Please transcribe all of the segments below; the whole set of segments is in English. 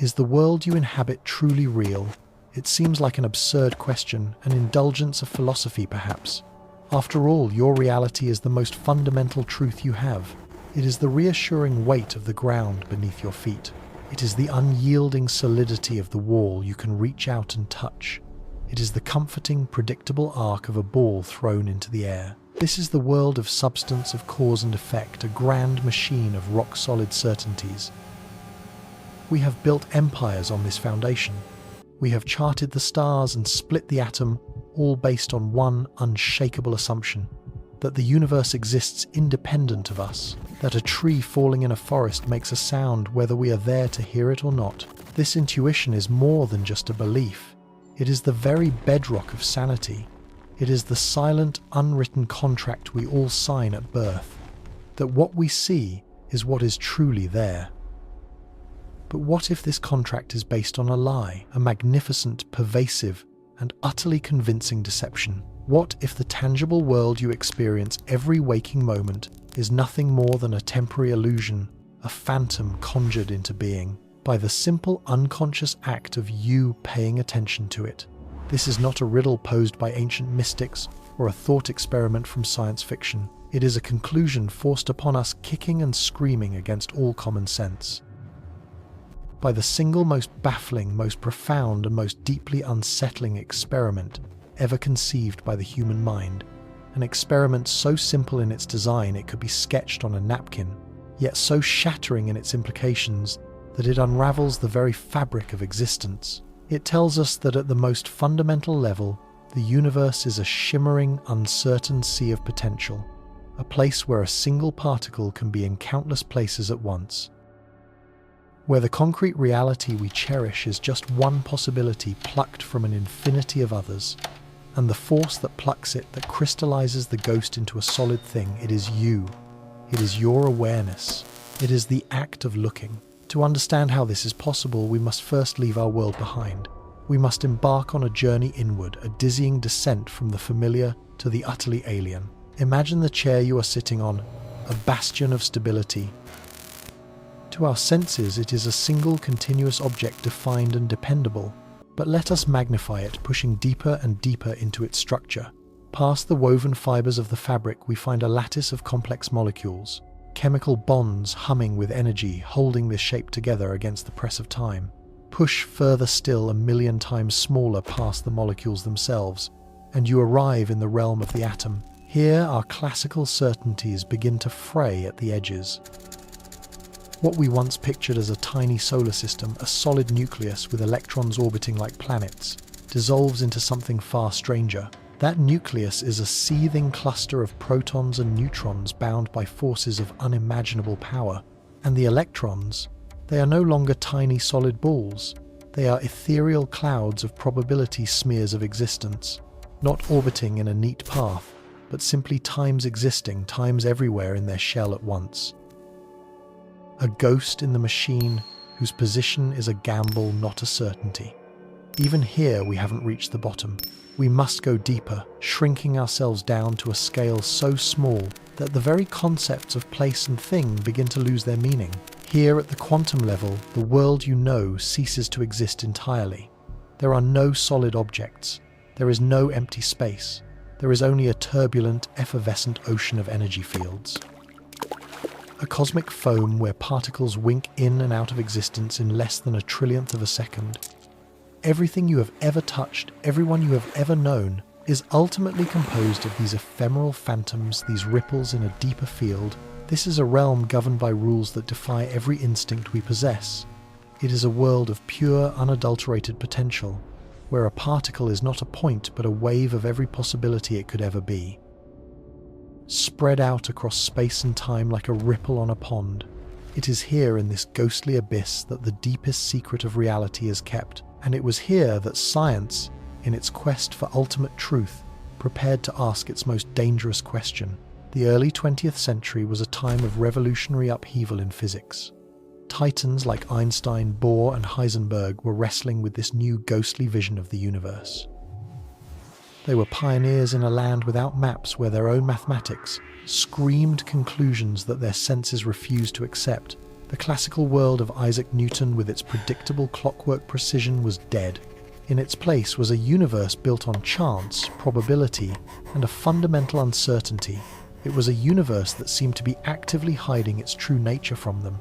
Is the world you inhabit truly real? It seems like an absurd question, an indulgence of philosophy perhaps. After all, your reality is the most fundamental truth you have. It is the reassuring weight of the ground beneath your feet. It is the unyielding solidity of the wall you can reach out and touch. It is the comforting, predictable arc of a ball thrown into the air. This is the world of substance, of cause and effect, a grand machine of rock-solid certainties. We have built empires on this foundation. We have charted the stars and split the atom, all based on one unshakable assumption: that the universe exists independent of us, that a tree falling in a forest makes a sound whether we are there to hear it or not. This intuition is more than just a belief. It is the very bedrock of sanity. It is the silent, unwritten contract we all sign at birth, that what we see is what is truly there. But what if this contract is based on a lie, a magnificent, pervasive, and utterly convincing deception? What if the tangible world you experience every waking moment is nothing more than a temporary illusion, a phantom conjured into being by the simple unconscious act of you paying attention to it? This is not a riddle posed by ancient mystics or a thought experiment from science fiction. It is a conclusion forced upon us, kicking and screaming against all common sense, by the single most baffling, most profound, and most deeply unsettling experiment ever conceived by the human mind. An experiment so simple in its design it could be sketched on a napkin, yet so shattering in its implications that it unravels the very fabric of existence. It tells us that at the most fundamental level, the universe is a shimmering, uncertain sea of potential, a place where a single particle can be in countless places at once, where the concrete reality we cherish is just one possibility plucked from an infinity of others, and the force that plucks it, that crystallizes the ghost into a solid thing, it is you. It is your awareness. It is the act of looking. To understand how this is possible, we must first leave our world behind. We must embark on a journey inward, a dizzying descent from the familiar to the utterly alien. Imagine the chair you are sitting on, a bastion of stability. To our senses, it is a single continuous object, defined and dependable. But let us magnify it, pushing deeper and deeper into its structure. Past the woven fibers of the fabric, we find a lattice of complex molecules, chemical bonds humming with energy, holding this shape together against the press of time. Push further still, a million times smaller, past the molecules themselves, and you arrive in the realm of the atom. Here, our classical certainties begin to fray at the edges. What we once pictured as a tiny solar system, a solid nucleus with electrons orbiting like planets, dissolves into something far stranger. That nucleus is a seething cluster of protons and neutrons bound by forces of unimaginable power. And the electrons, they are no longer tiny solid balls. They are ethereal clouds of probability smears of existence, not orbiting in a neat path, but simply times existing, times everywhere in their shell at once. A ghost in the machine whose position is a gamble, not a certainty. Even here we haven't reached the bottom. We must go deeper, shrinking ourselves down to a scale so small that the very concepts of place and thing begin to lose their meaning. Here at the quantum level, the world you know ceases to exist entirely. There are no solid objects. There is no empty space. There is only a turbulent, effervescent ocean of energy fields. A cosmic foam where particles wink in and out of existence in less than a trillionth of a second. Everything you have ever touched, everyone you have ever known, is ultimately composed of these ephemeral phantoms, these ripples in a deeper field. This is a realm governed by rules that defy every instinct we possess. It is a world of pure, unadulterated potential, where a particle is not a point but a wave of every possibility it could ever be, spread out across space and time like a ripple on a pond. It is here in this ghostly abyss that the deepest secret of reality is kept, and it was here that science, in its quest for ultimate truth, prepared to ask its most dangerous question. The early 20th century was a time of revolutionary upheaval in physics. Titans like Einstein, Bohr, and Heisenberg were wrestling with this new ghostly vision of the universe. They were pioneers in a land without maps, where their own mathematics screamed conclusions that their senses refused to accept. The classical world of Isaac Newton with its predictable clockwork precision was dead. In its place was a universe built on chance, probability, and a fundamental uncertainty. It was a universe that seemed to be actively hiding its true nature from them.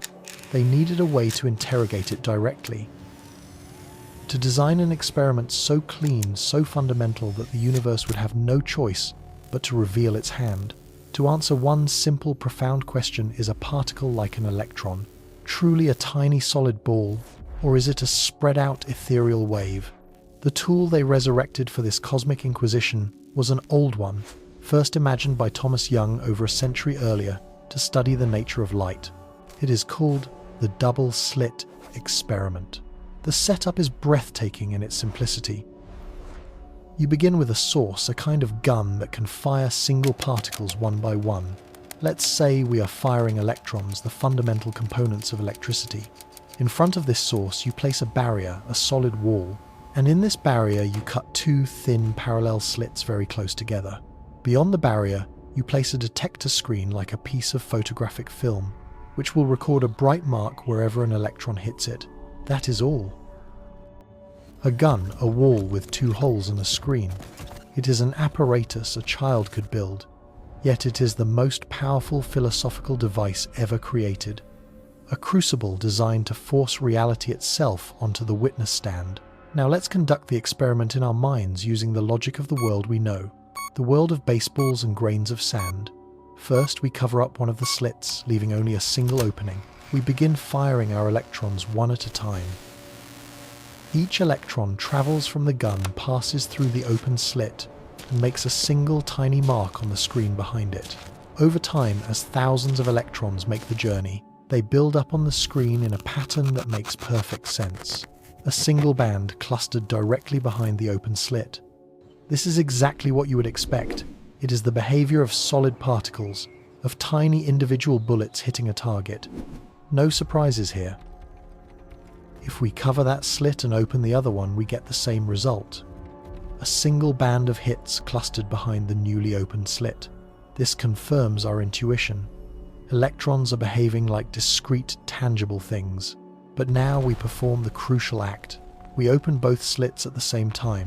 They needed a way to interrogate it directly. To design an experiment so clean, so fundamental that the universe would have no choice but to reveal its hand. To answer one simple, profound question: is a particle like an electron truly a tiny solid ball, or is it a spread-out ethereal wave? The tool they resurrected for this cosmic inquisition was an old one, first imagined by Thomas Young over a century earlier to study the nature of light. It is called the Double-Slit Experiment. The setup is breathtaking in its simplicity. You begin with a source, a kind of gun that can fire single particles one by one. Let's say we are firing electrons, the fundamental components of electricity. In front of this source, you place a barrier, a solid wall, and in this barrier you cut two thin parallel slits very close together. Beyond the barrier, you place a detector screen like a piece of photographic film, which will record a bright mark wherever an electron hits it. That is all. A gun, a wall with two holes and a screen. It is an apparatus a child could build, yet it is the most powerful philosophical device ever created. A crucible designed to force reality itself onto the witness stand. Now let's conduct the experiment in our minds using the logic of the world we know, the world of baseballs and grains of sand. First, we cover up one of the slits, leaving only a single opening. We begin firing our electrons one at a time. Each electron travels from the gun, passes through the open slit, and makes a single tiny mark on the screen behind it. Over time, as thousands of electrons make the journey, they build up on the screen in a pattern that makes perfect sense. A single band clustered directly behind the open slit. This is exactly what you would expect. It is the behavior of solid particles, of tiny individual bullets hitting a target. No surprises here. If we cover that slit and open the other one, we get the same result. A single band of hits clustered behind the newly opened slit. This confirms our intuition. Electrons are behaving like discrete, tangible things. But now we perform the crucial act. We open both slits at the same time.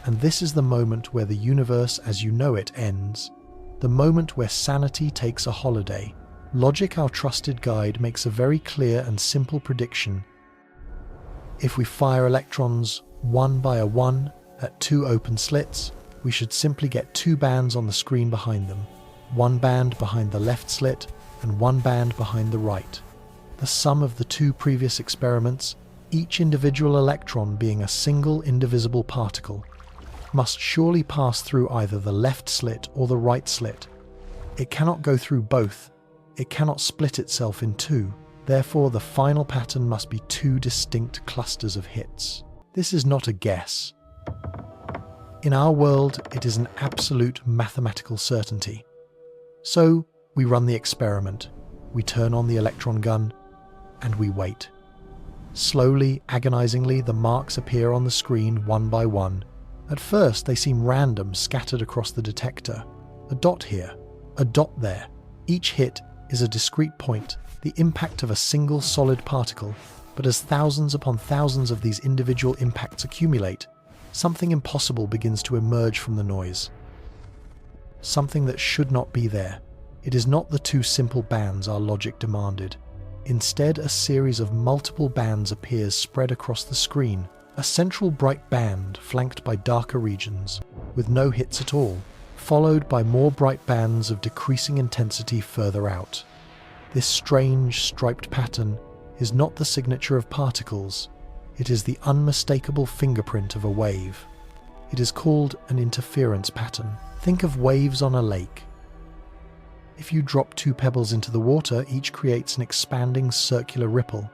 And this is the moment where the universe as you know it ends. The moment where sanity takes a holiday. Logic, our trusted guide, makes a very clear and simple prediction. If we fire electrons one by one at two open slits, we should simply get two bands on the screen behind them. One band behind the left slit and one band behind the right. The sum of the two previous experiments, each individual electron being a single indivisible particle, must surely pass through either the left slit or the right slit. It cannot go through both. It cannot split itself in two. Therefore, the final pattern must be two distinct clusters of hits. This is not a guess. In our world, it is an absolute mathematical certainty. So, we run the experiment. We turn on the electron gun, and we wait. Slowly, agonizingly, the marks appear on the screen one by one. At first, they seem random, scattered across the detector. A dot here, a dot there. Each hit is a discrete point, the impact of a single solid particle. But as thousands upon thousands of these individual impacts accumulate, something impossible begins to emerge from the noise. Something that should not be there. It is not the two simple bands our logic demanded. Instead, a series of multiple bands appears spread across the screen, a central bright band flanked by darker regions, with no hits at all, followed by more bright bands of decreasing intensity further out. This strange, striped pattern is not the signature of particles. It is the unmistakable fingerprint of a wave. It is called an interference pattern. Think of waves on a lake. If you drop two pebbles into the water, each creates an expanding circular ripple.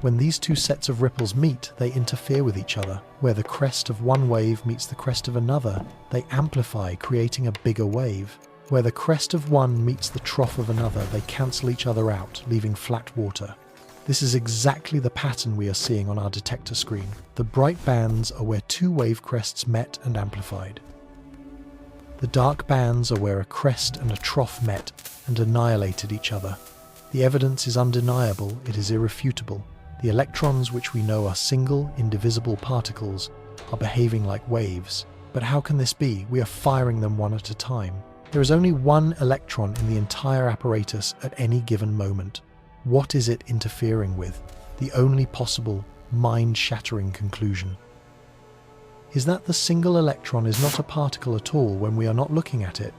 When these two sets of ripples meet, they interfere with each other. Where the crest of one wave meets the crest of another, they amplify, creating a bigger wave. Where the crest of one meets the trough of another, they cancel each other out, leaving flat water. This is exactly the pattern we are seeing on our detector screen. The bright bands are where two wave crests met and amplified. The dark bands are where a crest and a trough met and annihilated each other. The evidence is undeniable, it is irrefutable. The electrons, which we know are single, indivisible particles, are behaving like waves. But how can this be? We are firing them one at a time. There is only one electron in the entire apparatus at any given moment. What is it interfering with? The only possible, mind-shattering conclusion is that the single electron is not a particle at all when we are not looking at it.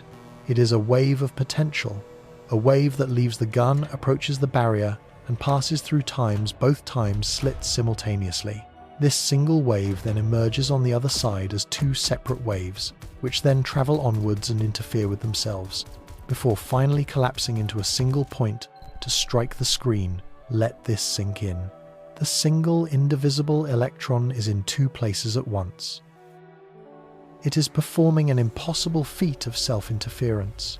It is a wave of potential, a wave that leaves the gun, approaches the barrier, and passes through both times slits simultaneously. This single wave then emerges on the other side as two separate waves, which then travel onwards and interfere with themselves, before finally collapsing into a single point to strike the screen. Let this sink in. The single, indivisible electron is in two places at once. It is performing an impossible feat of self-interference.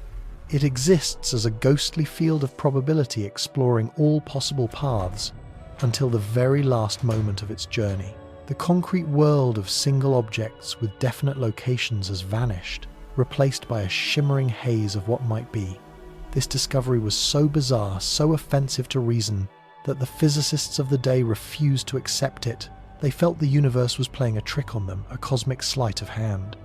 It exists as a ghostly field of probability exploring all possible paths until the very last moment of its journey. The concrete world of single objects with definite locations has vanished, replaced by a shimmering haze of what might be. This discovery was so bizarre, so offensive to reason, that the physicists of the day refused to accept it. They felt the universe was playing a trick on them, a cosmic sleight of hand.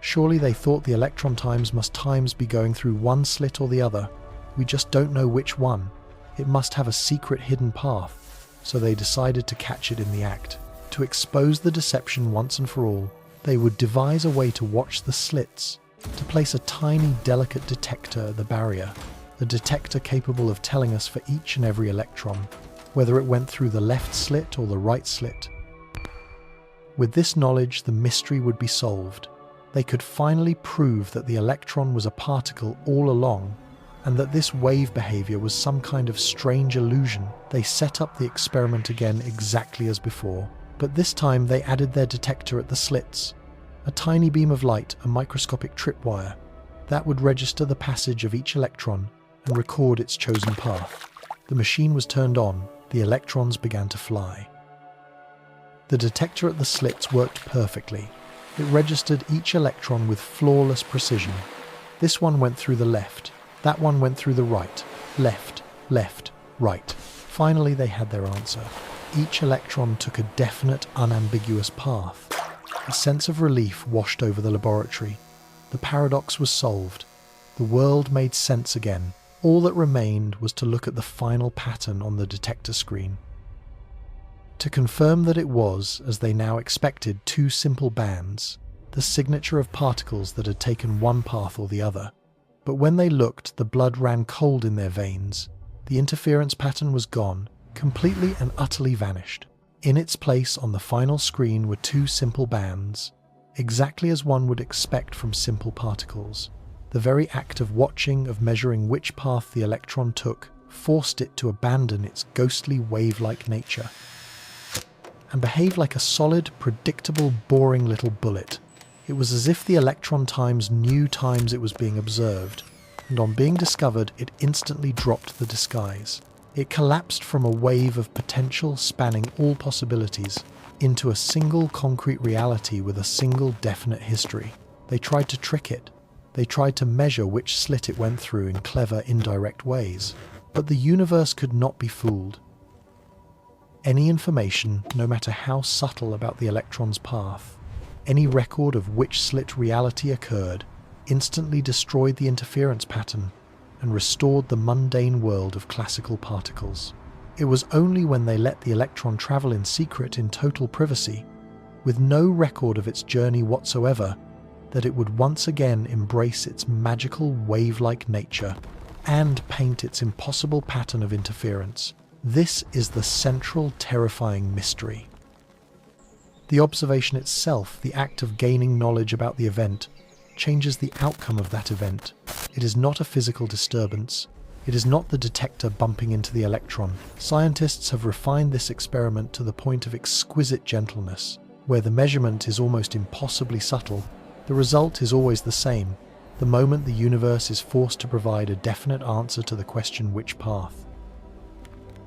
Surely they thought the electron must be going through one slit or the other. We just don't know which one. It must have a secret hidden path. So they decided to catch it in the act. To expose the deception once and for all, they would devise a way to watch the slits, to place a tiny, delicate detector at the barrier, a detector capable of telling us for each and every electron, whether it went through the left slit or the right slit. With this knowledge, the mystery would be solved. They could finally prove that the electron was a particle all along, and that this wave behavior was some kind of strange illusion. They set up the experiment again exactly as before, but this time they added their detector at the slits, a tiny beam of light, a microscopic tripwire, that would register the passage of each electron and record its chosen path. The machine was turned on, the electrons began to fly. The detector at the slits worked perfectly. It registered each electron with flawless precision. This one went through the left, that one went through the right, left, left, right. Finally they had their answer. Each electron took a definite, unambiguous path. A sense of relief washed over the laboratory. The paradox was solved. The world made sense again. All that remained was to look at the final pattern on the detector screen. To confirm that it was, as they now expected, two simple bands, the signature of particles that had taken one path or the other. But when they looked, the blood ran cold in their veins. The interference pattern was gone, completely and utterly vanished. In its place on the final screen were two simple bands, exactly as one would expect from simple particles. The very act of watching, of measuring which path the electron took, forced it to abandon its ghostly wave-like nature and behave like a solid, predictable, boring little bullet. It was as if the electron knew it was being observed, and on being discovered, it instantly dropped the disguise. It collapsed from a wave of potential spanning all possibilities into a single concrete reality with a single definite history. They tried to trick it. They tried to measure which slit it went through in clever, indirect ways. But the universe could not be fooled. Any information, no matter how subtle, about the electron's path, any record of which slit reality occurred, instantly destroyed the interference pattern and restored the mundane world of classical particles. It was only when they let the electron travel in secret, in total privacy, with no record of its journey whatsoever, that it would once again embrace its magical wave-like nature and paint its impossible pattern of interference. This is the central, terrifying mystery. The observation itself, the act of gaining knowledge about the event, changes the outcome of that event. It is not a physical disturbance. It is not the detector bumping into the electron. Scientists have refined this experiment to the point of exquisite gentleness. Where the measurement is almost impossibly subtle, the result is always the same. The moment the universe is forced to provide a definite answer to the question which path,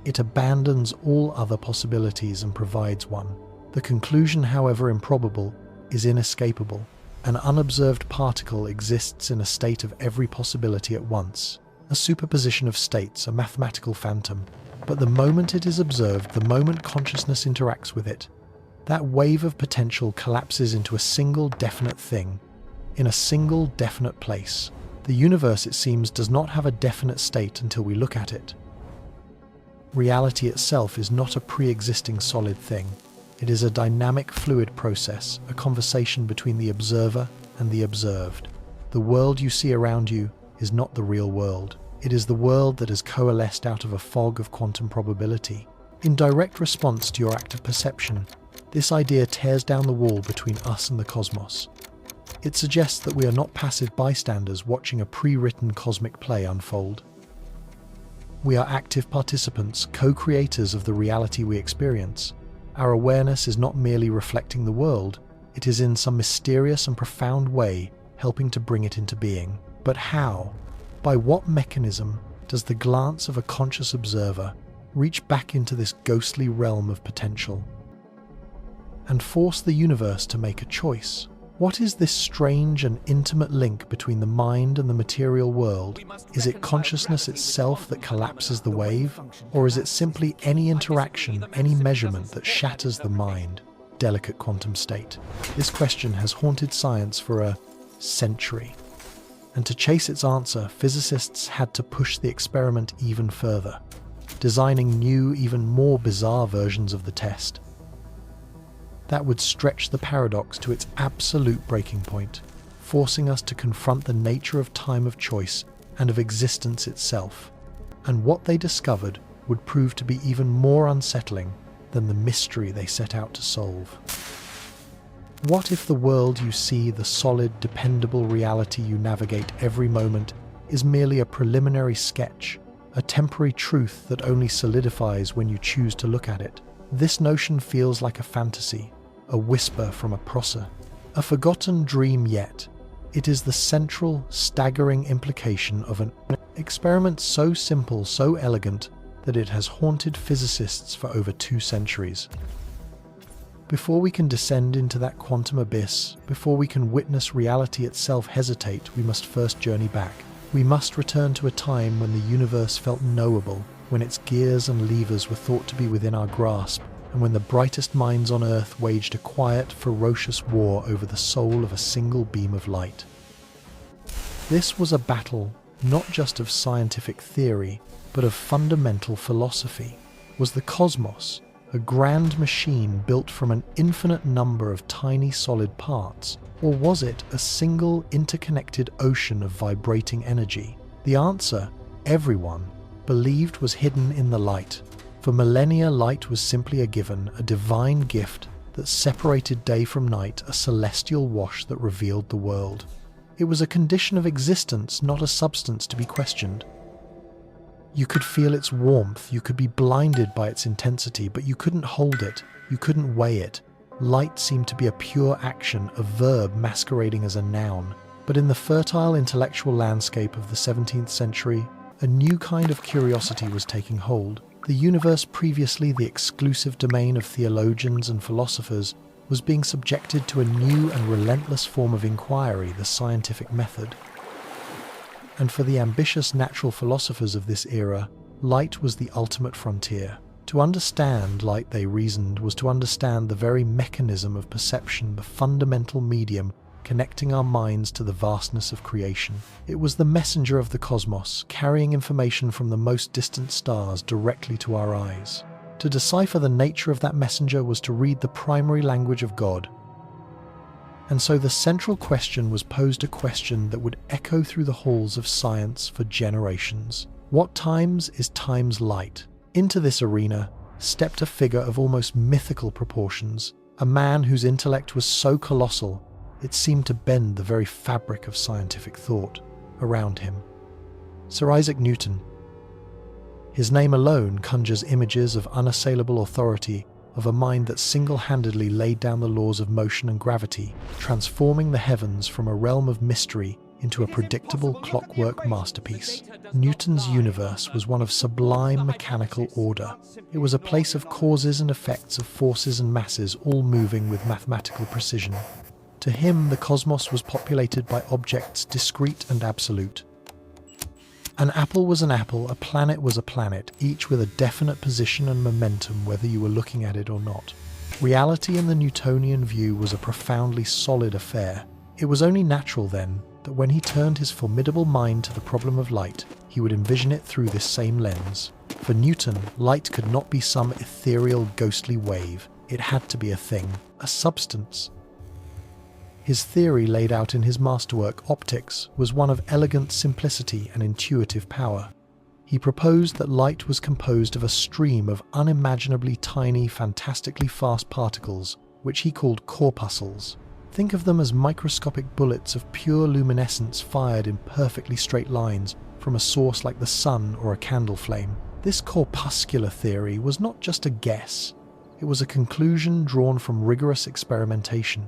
it abandons all other possibilities and provides one. The conclusion, however improbable, is inescapable. An unobserved particle exists in a state of every possibility at once, a superposition of states, a mathematical phantom. But the moment it is observed, the moment consciousness interacts with it, that wave of potential collapses into a single definite thing, in a single definite place. The universe, it seems, does not have a definite state until we look at it. Reality itself is not a pre-existing solid thing. It is a dynamic, fluid process, a conversation between the observer and the observed. The world you see around you is not the real world. It is the world that has coalesced out of a fog of quantum probability. In direct response to your act of perception, this idea tears down the wall between us and the cosmos. It suggests that we are not passive bystanders watching a pre-written cosmic play unfold. We are active participants, co-creators of the reality we experience. Our awareness is not merely reflecting the world, it is in some mysterious and profound way helping to bring it into being. But how? By what mechanism does the glance of a conscious observer reach back into this ghostly realm of potential and force the universe to make a choice? What is this strange and intimate link between the mind and the material world? Is it consciousness itself that collapses the wave? Or is it simply any interaction, any measurement that shatters the mind, delicate quantum state? This question has haunted science for a century. And to chase its answer, physicists had to push the experiment even further, designing new, even more bizarre versions of the test that would stretch the paradox to its absolute breaking point, forcing us to confront the nature of time of choice and of existence itself. And what they discovered would prove to be even more unsettling than the mystery they set out to solve. What if the world you see, the solid, dependable reality you navigate every moment, is merely a preliminary sketch, a temporary truth that only solidifies when you choose to look at it? This notion feels like a fantasy, a whisper from a prosser, a forgotten dream, yet it is the central, staggering implication of an experiment so simple, so elegant, that it has haunted physicists for over 2 centuries. Before we can descend into that quantum abyss, before we can witness reality itself hesitate, we must first journey back. We must return to a time when the universe felt knowable, when its gears and levers were thought to be within our grasp, and when the brightest minds on Earth waged a quiet, ferocious war over the soul of a single beam of light. This was a battle not just of scientific theory, but of fundamental philosophy. Was the cosmos a grand machine built from an infinite number of tiny solid parts, or was it a single interconnected ocean of vibrating energy? The answer, everyone believed, was hidden in the light. For millennia, light was simply a given, a divine gift that separated day from night, a celestial wash that revealed the world. It was a condition of existence, not a substance to be questioned. You could feel its warmth, you could be blinded by its intensity, but you couldn't hold it, you couldn't weigh it. Light seemed to be a pure action, a verb masquerading as a noun. But in the fertile intellectual landscape of the 17th century, a new kind of curiosity was taking hold. The universe, previously the exclusive domain of theologians and philosophers, was being subjected to a new and relentless form of inquiry, the scientific method. And for the ambitious natural philosophers of this era, light was the ultimate frontier. To understand light, they reasoned, was to understand the very mechanism of perception, the fundamental medium connecting our minds to the vastness of creation. It was the messenger of the cosmos, carrying information from the most distant stars directly to our eyes. To decipher the nature of that messenger was to read the primary language of God. And so the central question was posed, a question that would echo through the halls of science for generations. What times is time's light? Into this arena stepped a figure of almost mythical proportions, a man whose intellect was so colossal it seemed to bend the very fabric of scientific thought around him. Sir Isaac Newton. His name alone conjures images of unassailable authority, of a mind that single-handedly laid down the laws of motion and gravity, transforming the heavens from a realm of mystery into a predictable clockwork masterpiece. Newton's universe was one of sublime mechanical order. It was a place of causes and effects, of forces and masses, all moving with mathematical precision. To him, the cosmos was populated by objects discrete and absolute. An apple was an apple, a planet was a planet, each with a definite position and momentum whether you were looking at it or not. Reality in the Newtonian view was a profoundly solid affair. It was only natural then that when he turned his formidable mind to the problem of light, he would envision it through this same lens. For Newton, light could not be some ethereal, ghostly wave. It had to be a thing, a substance. His theory, laid out in his masterwork Optics, was one of elegant simplicity and intuitive power. He proposed that light was composed of a stream of unimaginably tiny, fantastically fast particles, which he called corpuscles. Think of them as microscopic bullets of pure luminescence fired in perfectly straight lines from a source like the sun or a candle flame. This corpuscular theory was not just a guess, it was a conclusion drawn from rigorous experimentation.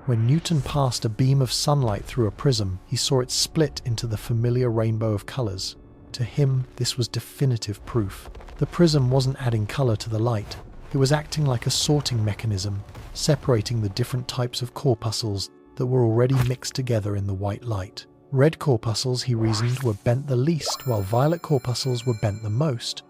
When Newton passed a beam of sunlight through a prism, he saw it split into the familiar rainbow of colours. To him, this was definitive proof. The prism wasn't adding colour to the light, it was acting like a sorting mechanism, separating the different types of corpuscles that were already mixed together in the white light. Red corpuscles, he reasoned, were bent the least, while violet corpuscles were bent the most.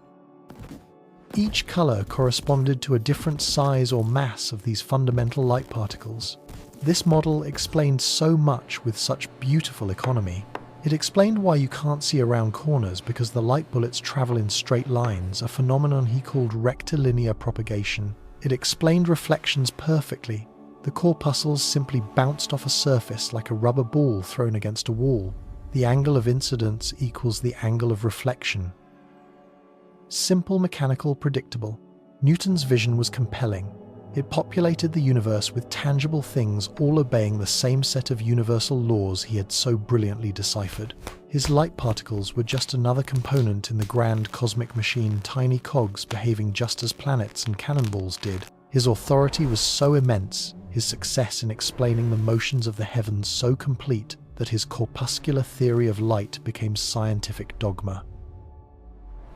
Each colour corresponded to a different size or mass of these fundamental light particles. This model explained so much with such beautiful economy. It explained why you can't see around corners because the light bullets travel in straight lines, a phenomenon he called rectilinear propagation. It explained reflections perfectly. The corpuscles simply bounced off a surface like a rubber ball thrown against a wall. The angle of incidence equals the angle of reflection. Simple, mechanical, predictable. Newton's vision was compelling. It populated the universe with tangible things all obeying the same set of universal laws he had so brilliantly deciphered. His light particles were just another component in the grand cosmic machine, tiny cogs behaving just as planets and cannonballs did. His authority was so immense, his success in explaining the motions of the heavens so complete, that his corpuscular theory of light became scientific dogma.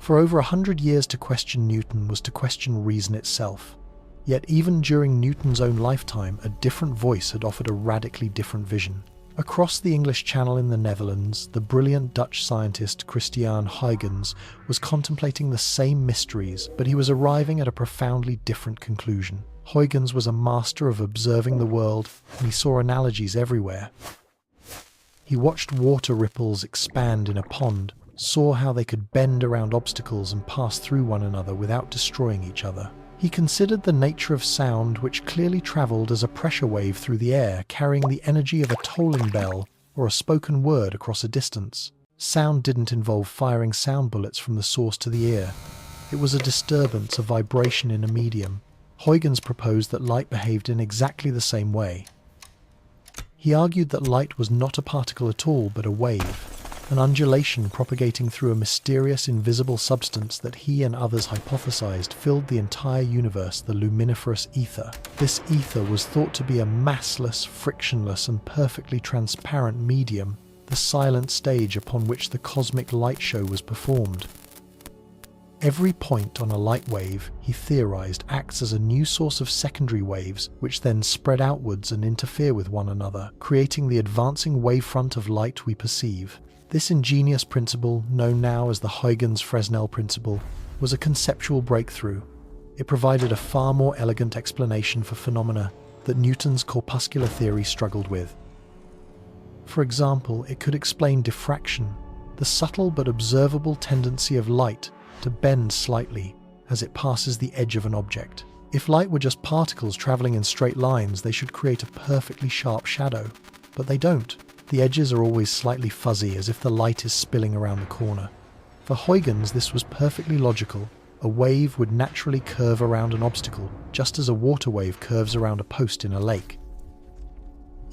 For over 100 years to question Newton was to question reason itself. Yet even during Newton's own lifetime, a different voice had offered a radically different vision. Across the English Channel in the Netherlands, the brilliant Dutch scientist Christiaan Huygens was contemplating the same mysteries, but he was arriving at a profoundly different conclusion. Huygens was a master of observing the world, and he saw analogies everywhere. He watched water ripples expand in a pond, saw how they could bend around obstacles and pass through one another without destroying each other. He considered the nature of sound, which clearly travelled as a pressure wave through the air, carrying the energy of a tolling bell or a spoken word across a distance. Sound didn't involve firing sound bullets from the source to the ear. It was a disturbance, a vibration in a medium. Huygens proposed that light behaved in exactly the same way. He argued that light was not a particle at all, but a wave, an undulation propagating through a mysterious invisible substance that he and others hypothesized filled the entire universe, the luminiferous ether. This ether was thought to be a massless, frictionless, and perfectly transparent medium, the silent stage upon which the cosmic light show was performed. Every point on a light wave, he theorized, acts as a new source of secondary waves, which then spread outwards and interfere with one another, creating the advancing wavefront of light we perceive. This ingenious principle, known now as the Huygens-Fresnel principle, was a conceptual breakthrough. It provided a far more elegant explanation for phenomena that Newton's corpuscular theory struggled with. For example, it could explain diffraction, the subtle but observable tendency of light to bend slightly as it passes the edge of an object. If light were just particles travelling in straight lines, they should create a perfectly sharp shadow, but they don't. The edges are always slightly fuzzy, as if the light is spilling around the corner. For Huygens, this was perfectly logical. A wave would naturally curve around an obstacle, just as a water wave curves around a post in a lake.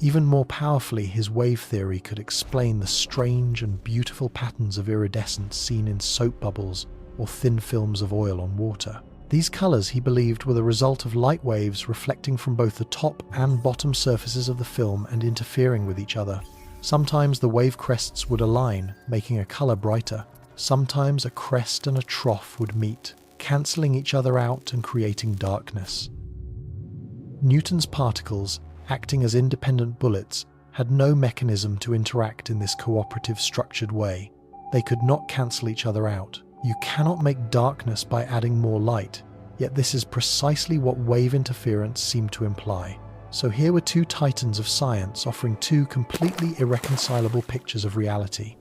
Even more powerfully, his wave theory could explain the strange and beautiful patterns of iridescence seen in soap bubbles or thin films of oil on water. These colours, he believed, were the result of light waves reflecting from both the top and bottom surfaces of the film and interfering with each other. Sometimes the wave crests would align, making a colour brighter. Sometimes a crest and a trough would meet, cancelling each other out and creating darkness. Newton's particles, acting as independent bullets, had no mechanism to interact in this cooperative, structured way. They could not cancel each other out. You cannot make darkness by adding more light, yet this is precisely what wave interference seemed to imply. So here were two titans of science offering two completely irreconcilable pictures of reality.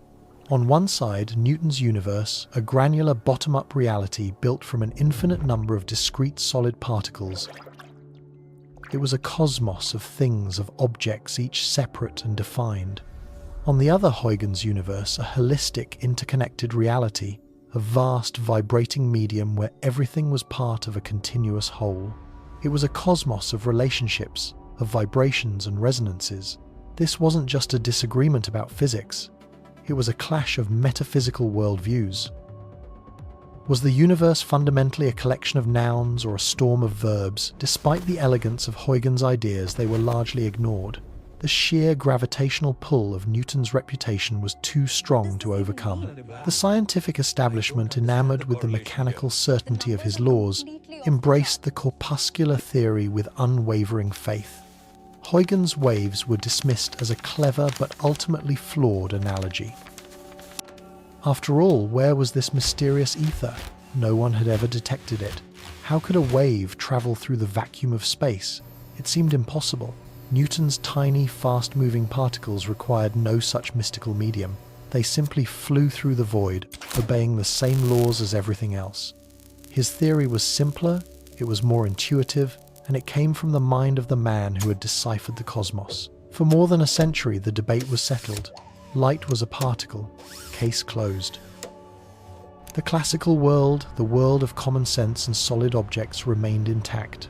On one side, Newton's universe, a granular bottom-up reality built from an infinite number of discrete solid particles. It was a cosmos of things, of objects, each separate and defined. On the other, Huygens' universe, a holistic, interconnected reality, a vast, vibrating medium where everything was part of a continuous whole. It was a cosmos of relationships, of vibrations and resonances. This wasn't just a disagreement about physics. It was a clash of metaphysical worldviews. Was the universe fundamentally a collection of nouns or a storm of verbs? Despite the elegance of Huygens' ideas, they were largely ignored. The sheer gravitational pull of Newton's reputation was too strong to overcome. The scientific establishment, enamored with the mechanical certainty of his laws, embraced the corpuscular theory with unwavering faith. Huygens' waves were dismissed as a clever but ultimately flawed analogy. After all, where was this mysterious ether? No one had ever detected it. How could a wave travel through the vacuum of space? It seemed impossible. Newton's tiny, fast-moving particles required no such mystical medium. They simply flew through the void, obeying the same laws as everything else. His theory was simpler, it was more intuitive, and it came from the mind of the man who had deciphered the cosmos. For more than a century, the debate was settled. Light was a particle. Case closed. The classical world, the world of common sense and solid objects, remained intact.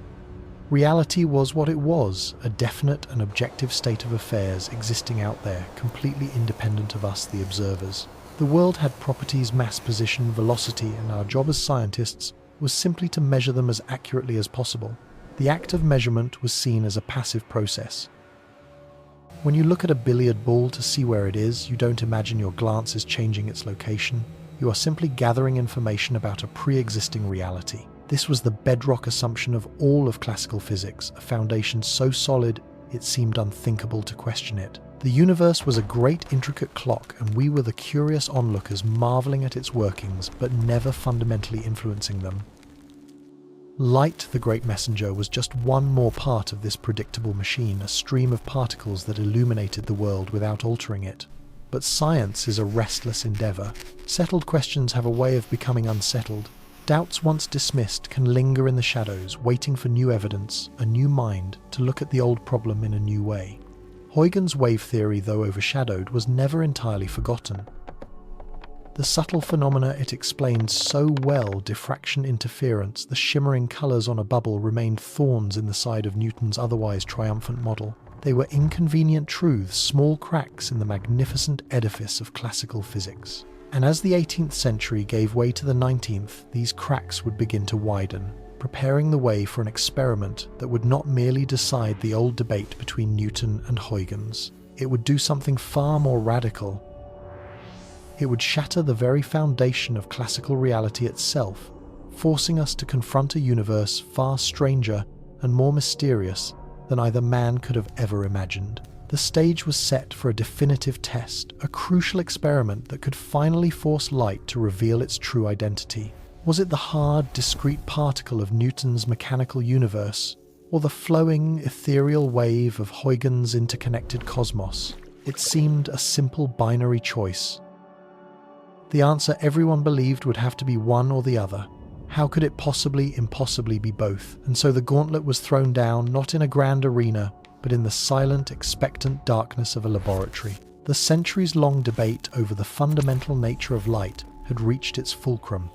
Reality was what it was, a definite and objective state of affairs existing out there, completely independent of us, the observers. The world had properties, mass, position, velocity, and our job as scientists was simply to measure them as accurately as possible. The act of measurement was seen as a passive process. When you look at a billiard ball to see where it is, you don't imagine your glance is changing its location. You are simply gathering information about a pre-existing reality. This was the bedrock assumption of all of classical physics, a foundation so solid it seemed unthinkable to question it. The universe was a great intricate clock, and we were the curious onlookers marveling at its workings, but never fundamentally influencing them. Light, the great messenger, was just one more part of this predictable machine, a stream of particles that illuminated the world without altering it. But science is a restless endeavor. Settled questions have a way of becoming unsettled. Doubts once dismissed can linger in the shadows, waiting for new evidence, a new mind, to look at the old problem in a new way. Huygens' wave theory, though overshadowed, was never entirely forgotten. The subtle phenomena it explained so well, diffraction interference, the shimmering colours on a bubble, remained thorns in the side of Newton's otherwise triumphant model. They were inconvenient truths, small cracks in the magnificent edifice of classical physics. And as the 18th century gave way to the 19th, these cracks would begin to widen, preparing the way for an experiment that would not merely decide the old debate between Newton and Huygens. It would do something far more radical. It would shatter the very foundation of classical reality itself, forcing us to confront a universe far stranger and more mysterious than either man could have ever imagined. The stage was set for a definitive test, a crucial experiment that could finally force light to reveal its true identity. Was it the hard, discrete particle of Newton's mechanical universe, or the flowing, ethereal wave of Huygens' interconnected cosmos? It seemed a simple binary choice. The answer everyone believed would have to be one or the other. How could it impossibly be both? And so the gauntlet was thrown down, not in a grand arena, but in the silent, expectant darkness of a laboratory. The centuries-long debate over the fundamental nature of light had reached its fulcrum.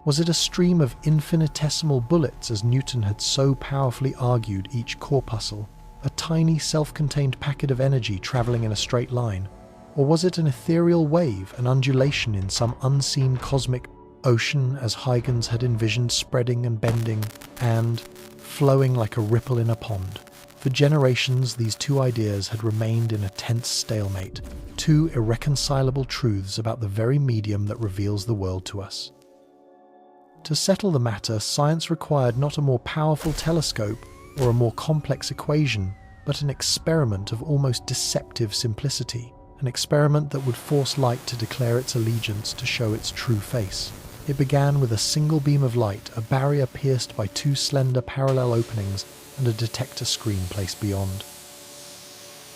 Was it a stream of infinitesimal bullets, as Newton had so powerfully argued, each corpuscle, a tiny self-contained packet of energy travelling in a straight line? Or was it an ethereal wave, an undulation in some unseen cosmic ocean, as Huygens had envisioned, spreading and bending, and flowing like a ripple in a pond? For generations, these two ideas had remained in a tense stalemate, two irreconcilable truths about the very medium that reveals the world to us. To settle the matter, science required not a more powerful telescope or a more complex equation, but an experiment of almost deceptive simplicity. an experiment that would force light to declare its allegiance to show its true face. It began with a single beam of light, a barrier pierced by two slender parallel openings, and a detector screen placed beyond.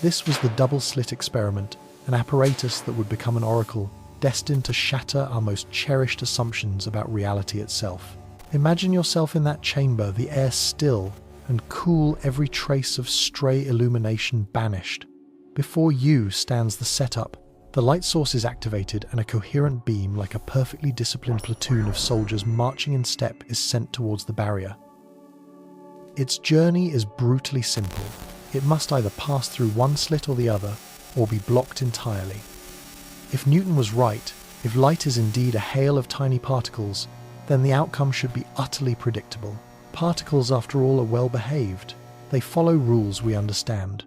This was the Double-Slit Experiment, an apparatus that would become an oracle, destined to shatter our most cherished assumptions about reality itself. Imagine yourself in that chamber, the air still and cool, every trace of stray illumination banished. Before you stands the setup. The light source is activated and a coherent beam, like a perfectly disciplined platoon of soldiers marching in step, is sent towards the barrier. Its journey is brutally simple. It must either pass through one slit or the other, or be blocked entirely. If Newton was right, if light is indeed a hail of tiny particles, then the outcome should be utterly predictable. Particles, after all, are well behaved. They follow rules we understand.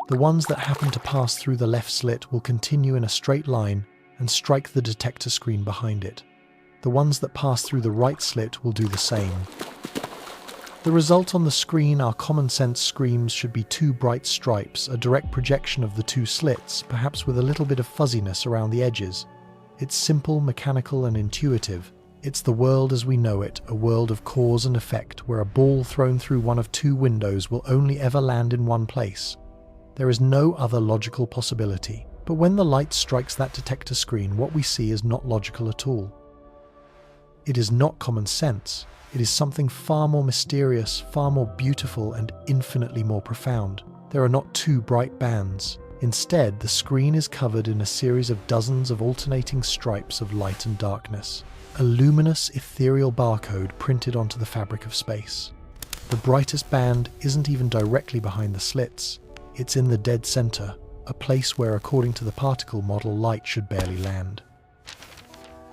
The ones that happen to pass through the left slit will continue in a straight line and strike the detector screen behind it. The ones that pass through the right slit will do the same. The result on the screen, our common sense screams, should be two bright stripes, a direct projection of the two slits, perhaps with a little bit of fuzziness around the edges. It's simple, mechanical, and intuitive. It's the world as we know it, a world of cause and effect, where a ball thrown through one of two windows will only ever land in one place. There is no other logical possibility. But when the light strikes that detector screen, what we see is not logical at all. It is not common sense. It is something far more mysterious, far more beautiful, and infinitely more profound. There are not two bright bands. Instead, the screen is covered in a series of dozens of alternating stripes of light and darkness. A luminous, ethereal barcode printed onto the fabric of space. The brightest band isn't even directly behind the slits. It's in the dead center, a place where, according to the particle model, light should barely land.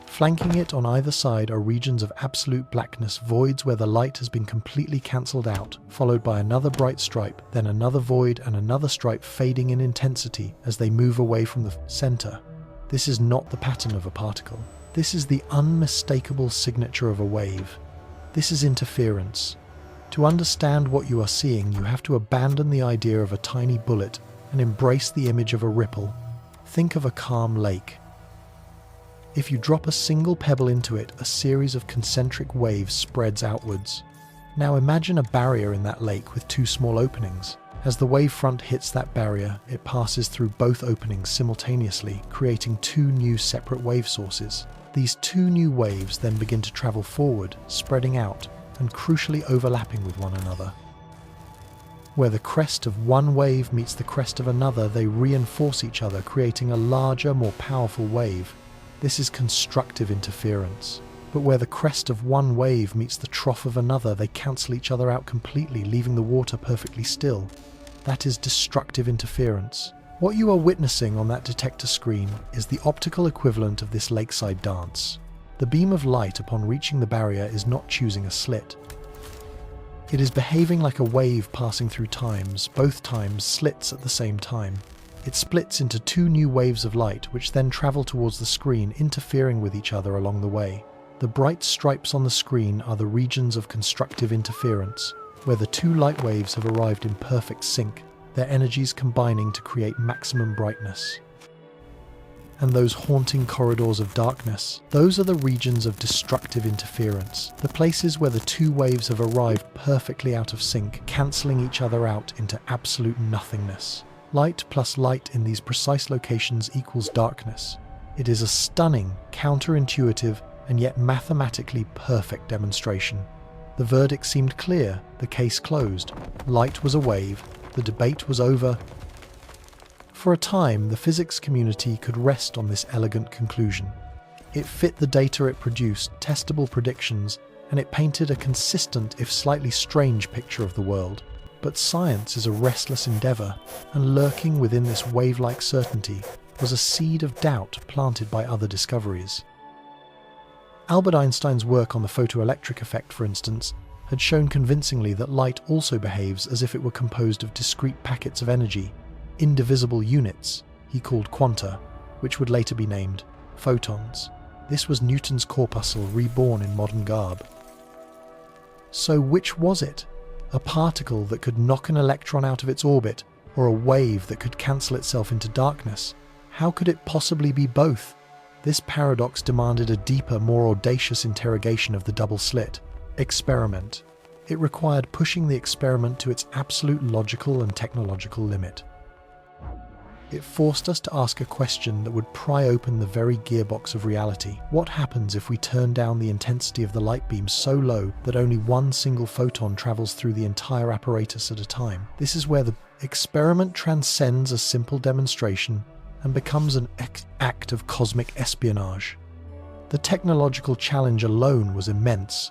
Flanking it on either side are regions of absolute blackness, voids where the light has been completely cancelled out, followed by another bright stripe, then another void and another stripe fading in intensity as they move away from the center. This is not the pattern of a particle. This is the unmistakable signature of a wave. This is interference. To understand what you are seeing, you have to abandon the idea of a tiny bullet and embrace the image of a ripple. Think of a calm lake. If you drop a single pebble into it, a series of concentric waves spreads outwards. Now imagine a barrier in that lake with two small openings. As the wave front hits that barrier, it passes through both openings simultaneously, creating two new separate wave sources. These two new waves then begin to travel forward, spreading out, and crucially overlapping with one another. Where the crest of one wave meets the crest of another, they reinforce each other, creating a larger, more powerful wave. This is constructive interference. But where the crest of one wave meets the trough of another, they cancel each other out completely, leaving the water perfectly still. That is destructive interference. What you are witnessing on that detector screen is the optical equivalent of this lakeside dance. The beam of light upon reaching the barrier is not choosing a slit. It is behaving like a wave passing through times, both times slits at the same time. It splits into two new waves of light, which then travel towards the screen, interfering with each other along the way. The bright stripes on the screen are the regions of constructive interference, where the two light waves have arrived in perfect sync, their energies combining to create maximum brightness. And those haunting corridors of darkness, those are the regions of destructive interference, the places where the two waves have arrived perfectly out of sync, cancelling each other out into absolute nothingness. Light plus light in these precise locations equals darkness. It is a stunning, counterintuitive, and yet mathematically perfect demonstration. The verdict seemed clear, the case closed. Light was a wave, the debate was over. For a time, the physics community could rest on this elegant conclusion. It fit the data it produced, testable predictions, and it painted a consistent, if slightly strange, picture of the world. But science is a restless endeavour, and lurking within this wave-like certainty was a seed of doubt planted by other discoveries. Albert Einstein's work on the photoelectric effect, for instance, had shown convincingly that light also behaves as if it were composed of discrete packets of energy, indivisible units he called quanta, which would later be named photons. This was Newton's corpuscle reborn in modern garb. So which was it? A particle that could knock an electron out of its orbit, or a wave that could cancel itself into darkness? How could it possibly be both? This paradox demanded a deeper, more audacious interrogation of the double-slit experiment. It required pushing the experiment to its absolute logical and technological limit. It forced us to ask a question that would pry open the very gearbox of reality. What happens if we turn down the intensity of the light beam so low that only one single photon travels through the entire apparatus at a time? This is where the experiment transcends a simple demonstration and becomes an act of cosmic espionage. The technological challenge alone was immense.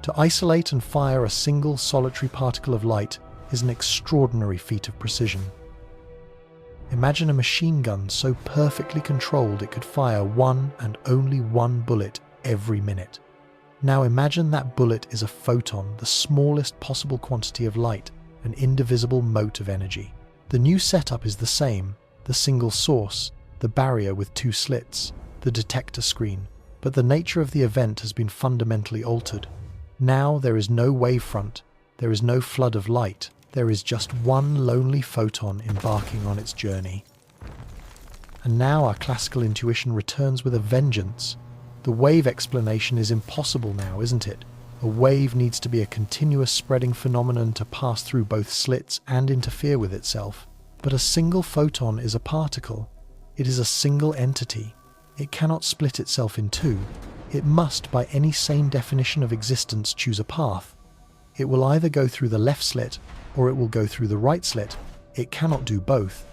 To isolate and fire a single solitary particle of light is an extraordinary feat of precision. Imagine a machine gun so perfectly controlled it could fire one and only one bullet every minute. Now imagine that bullet is a photon, the smallest possible quantity of light, an indivisible mote of energy. The new setup is the same, the single source, the barrier with two slits, the detector screen, but the nature of the event has been fundamentally altered. Now there is no wavefront, there is no flood of light, there is just one lonely photon embarking on its journey. And now our classical intuition returns with a vengeance. The wave explanation is impossible now, isn't it? A wave needs to be a continuous spreading phenomenon to pass through both slits and interfere with itself. But a single photon is a particle. It is a single entity. It cannot split itself in two. It must, by any sane definition of existence, choose a path. It will either go through the left slit or it will go through the right slit. It cannot do both.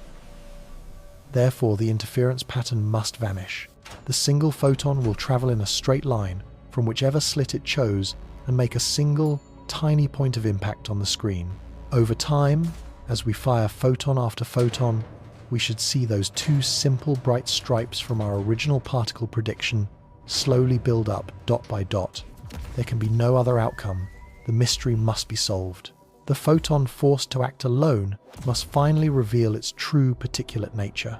Therefore, the interference pattern must vanish. The single photon will travel in a straight line from whichever slit it chose and make a single, tiny point of impact on the screen. Over time, as we fire photon after photon, we should see those two simple bright stripes from our original particle prediction slowly build up dot by dot. There can be no other outcome. The mystery must be solved. The photon forced to act alone must finally reveal its true particulate nature.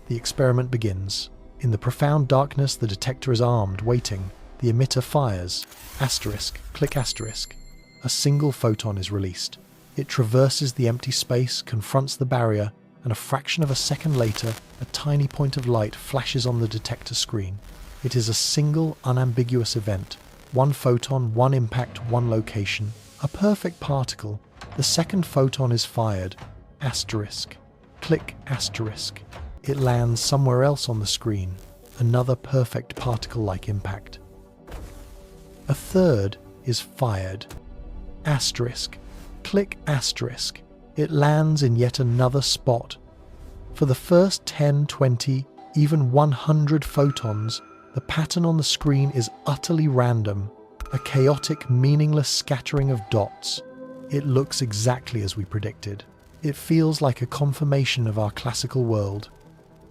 The experiment begins. In the profound darkness, the detector is armed, waiting. The emitter fires. Asterisk, click asterisk. A single photon is released. It traverses the empty space, confronts the barrier, and a fraction of a second later, a tiny point of light flashes on the detector screen. It is a single, unambiguous event. One photon, one impact, one location. A perfect particle. The second photon is fired. Asterisk. Click asterisk. It lands somewhere else on the screen. Another perfect particle-like impact. A third is fired. Asterisk. Click asterisk. It lands in yet another spot. For the first 10, 20, even 100 photons, the pattern on the screen is utterly random, a chaotic, meaningless scattering of dots. It looks exactly as we predicted. It feels like a confirmation of our classical world.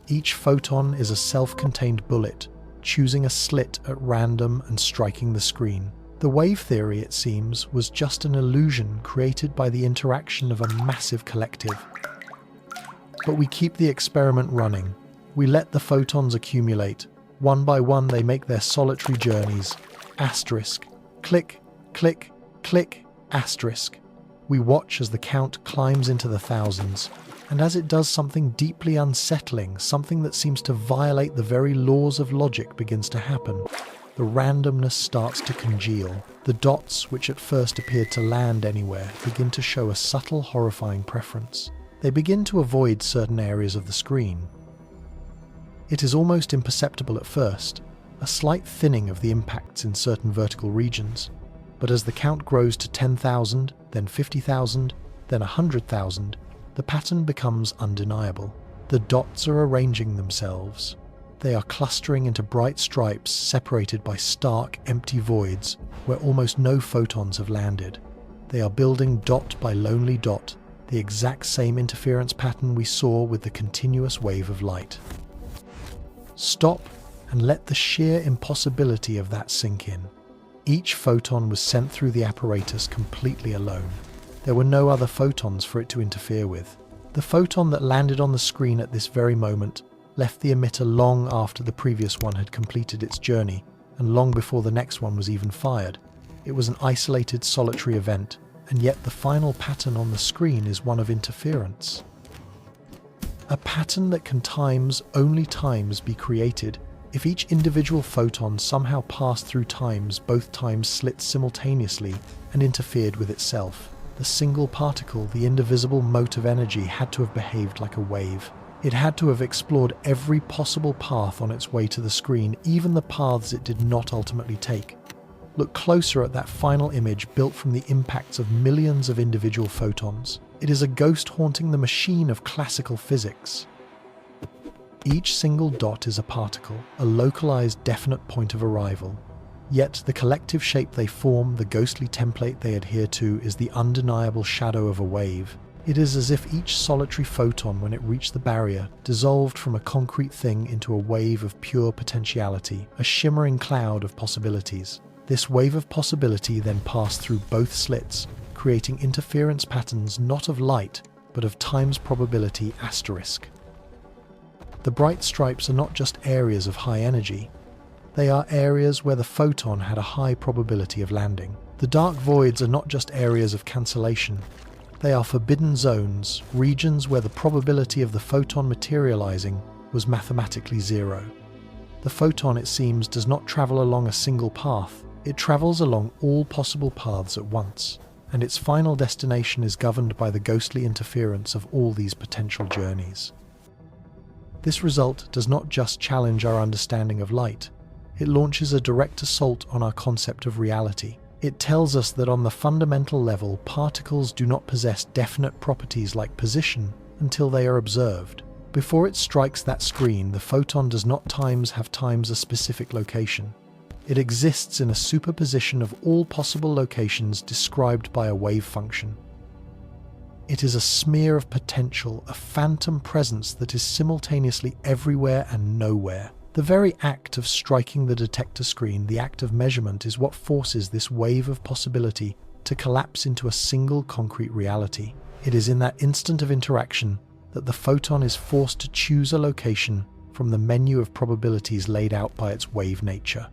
Each photon is a self-contained bullet, choosing a slit at random and striking the screen. The wave theory, it seems, was just an illusion created by the interaction of a massive collective. But we keep the experiment running. We let the photons accumulate. One by one they make their solitary journeys. Asterisk. Click, click, click, asterisk. We watch as the count climbs into the thousands. And as it does, something deeply unsettling, something that seems to violate the very laws of logic, begins to happen. The randomness starts to congeal. The dots, which at first appeared to land anywhere, begin to show a subtle, horrifying preference. They begin to avoid certain areas of the screen. It is almost imperceptible at first, a slight thinning of the impacts in certain vertical regions. But as the count grows to 10,000, then 50,000, then 100,000, the pattern becomes undeniable. The dots are arranging themselves. They are clustering into bright stripes separated by stark, empty voids where almost no photons have landed. They are building dot by lonely dot, the exact same interference pattern we saw with the continuous wave of light. Stop and let the sheer impossibility of that sink in. Each photon was sent through the apparatus completely alone. There were no other photons for it to interfere with. The photon that landed on the screen at this very moment left the emitter long after the previous one had completed its journey, and long before the next one was even fired. It was an isolated, solitary event, and yet the final pattern on the screen is one of interference. A pattern that can only times be created. If each individual photon somehow passed through both times slit simultaneously and interfered with itself. The single particle, the indivisible mote of energy, had to have behaved like a wave. It had to have explored every possible path on its way to the screen, even the paths it did not ultimately take. Look closer at that final image built from the impacts of millions of individual photons. It is a ghost haunting the machine of classical physics. Each single dot is a particle, a localized, definite point of arrival. Yet the collective shape they form, the ghostly template they adhere to, is the undeniable shadow of a wave. It is as if each solitary photon, when it reached the barrier, dissolved from a concrete thing into a wave of pure potentiality, a shimmering cloud of possibilities. This wave of possibility then passed through both slits, creating interference patterns not of light, but of times probability asterisk. The bright stripes are not just areas of high energy. They are areas where the photon had a high probability of landing. The dark voids are not just areas of cancellation. They are forbidden zones, regions where the probability of the photon materializing was mathematically zero. The photon, it seems, does not travel along a single path. It travels along all possible paths at once, and its final destination is governed by the ghostly interference of all these potential journeys. This result does not just challenge our understanding of light. It launches a direct assault on our concept of reality. It tells us that on the fundamental level, particles do not possess definite properties like position until they are observed. Before it strikes that screen, the photon does not have a specific location. It exists in a superposition of all possible locations described by a wave function. It is a smear of potential, a phantom presence that is simultaneously everywhere and nowhere. The very act of striking the detector screen, the act of measurement, is what forces this wave of possibility to collapse into a single concrete reality. It is in that instant of interaction that the photon is forced to choose a location from the menu of probabilities laid out by its wave nature.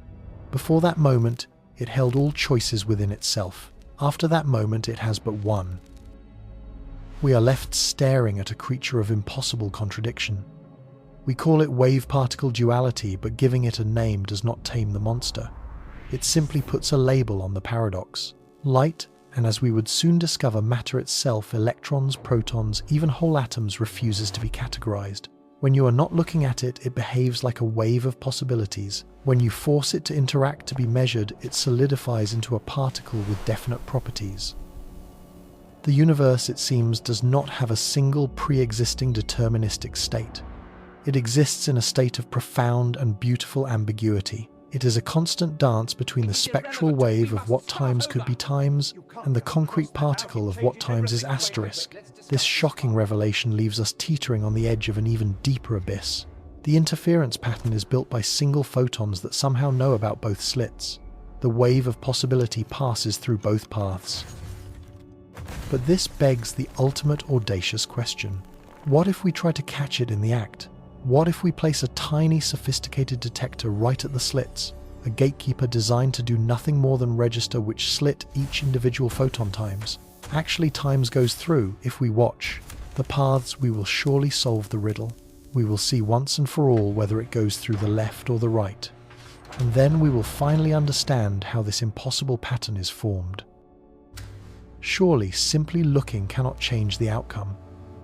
Before that moment, it held all choices within itself. After that moment, it has but one. We are left staring at a creature of impossible contradiction. We call it wave-particle duality, but giving it a name does not tame the monster. It simply puts a label on the paradox. Light, and as we would soon discover, matter itself, electrons, protons, even whole atoms, refuses to be categorized. When you are not looking at it, it behaves like a wave of possibilities. When you force it to interact, to be measured, it solidifies into a particle with definite properties. The universe, it seems, does not have a single pre-existing deterministic state. It exists in a state of profound and beautiful ambiguity. It is a constant dance between the spectral wave of what times could be times and the concrete particle of what times is asterisk. This shocking revelation leaves us teetering on the edge of an even deeper abyss. The interference pattern is built by single photons that somehow know about both slits. The wave of possibility passes through both paths. But this begs the ultimate audacious question. What if we try to catch it in the act? What if we place a tiny, sophisticated detector right at the slits, a gatekeeper designed to do nothing more than register which slit each individual photon times? Actually, times goes through if we watch. The paths, we will surely solve the riddle. We will see once and for all whether it goes through the left or the right. And then we will finally understand how this impossible pattern is formed. Surely, simply looking cannot change the outcome.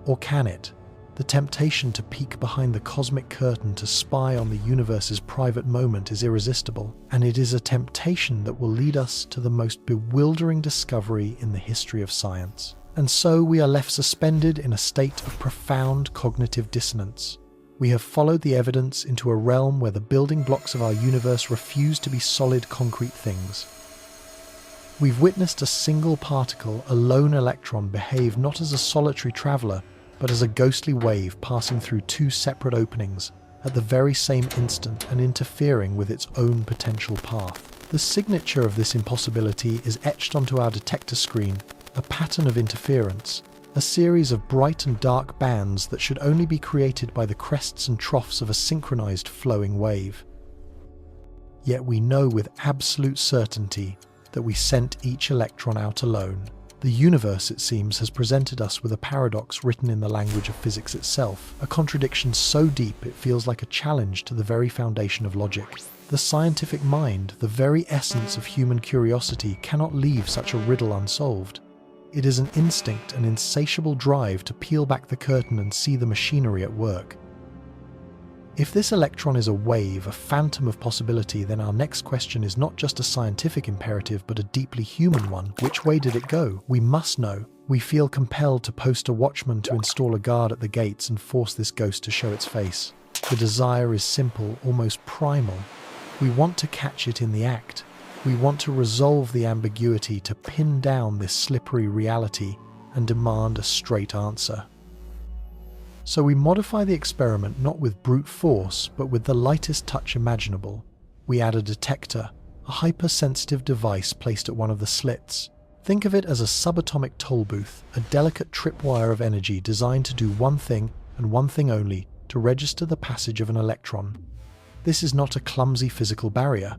Or can it? The temptation to peek behind the cosmic curtain to spy on the universe's private moment is irresistible, and it is a temptation that will lead us to the most bewildering discovery in the history of science. And so we are left suspended in a state of profound cognitive dissonance. We have followed the evidence into a realm where the building blocks of our universe refuse to be solid concrete things. We've witnessed a single particle, a lone electron, behave not as a solitary traveler, but as a ghostly wave passing through two separate openings at the very same instant and interfering with its own potential path. The signature of this impossibility is etched onto our detector screen, a pattern of interference, a series of bright and dark bands that should only be created by the crests and troughs of a synchronized flowing wave. Yet we know with absolute certainty that we sent each electron out alone. The universe, it seems, has presented us with a paradox written in the language of physics itself, a contradiction so deep it feels like a challenge to the very foundation of logic. The scientific mind, the very essence of human curiosity, cannot leave such a riddle unsolved. It is an instinct, an insatiable drive to peel back the curtain and see the machinery at work. If this electron is a wave, a phantom of possibility, then our next question is not just a scientific imperative, but a deeply human one. Which way did it go? We must know. We feel compelled to post a watchman to install a guard at the gates and force this ghost to show its face. The desire is simple, almost primal. We want to catch it in the act. We want to resolve the ambiguity, to pin down this slippery reality and demand a straight answer. So we modify the experiment not with brute force, but with the lightest touch imaginable. We add a detector, a hypersensitive device placed at one of the slits. Think of it as a subatomic toll booth, a delicate tripwire of energy designed to do one thing and one thing only, to register the passage of an electron. This is not a clumsy physical barrier.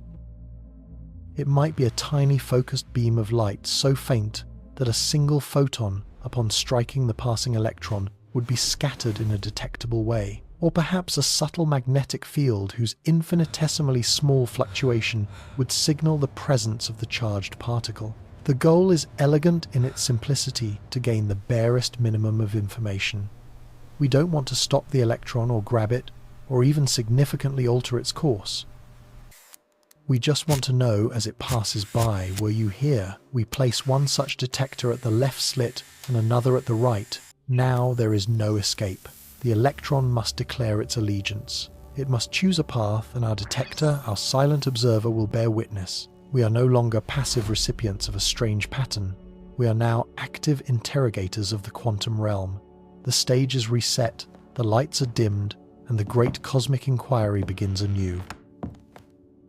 It might be a tiny focused beam of light so faint that a single photon, upon striking the passing electron, would be scattered in a detectable way, or perhaps a subtle magnetic field whose infinitesimally small fluctuation would signal the presence of the charged particle. The goal is elegant in its simplicity, to gain the barest minimum of information. We don't want to stop the electron or grab it, or even significantly alter its course. We just want to know as it passes by. Were you here? We place one such detector at the left slit and another at the right. Now there is no escape. The electron must declare its allegiance. It must choose a path, and our detector, our silent observer, will bear witness. We are no longer passive recipients of a strange pattern. We are now active interrogators of the quantum realm. The stage is reset, the lights are dimmed, and the great cosmic inquiry begins anew.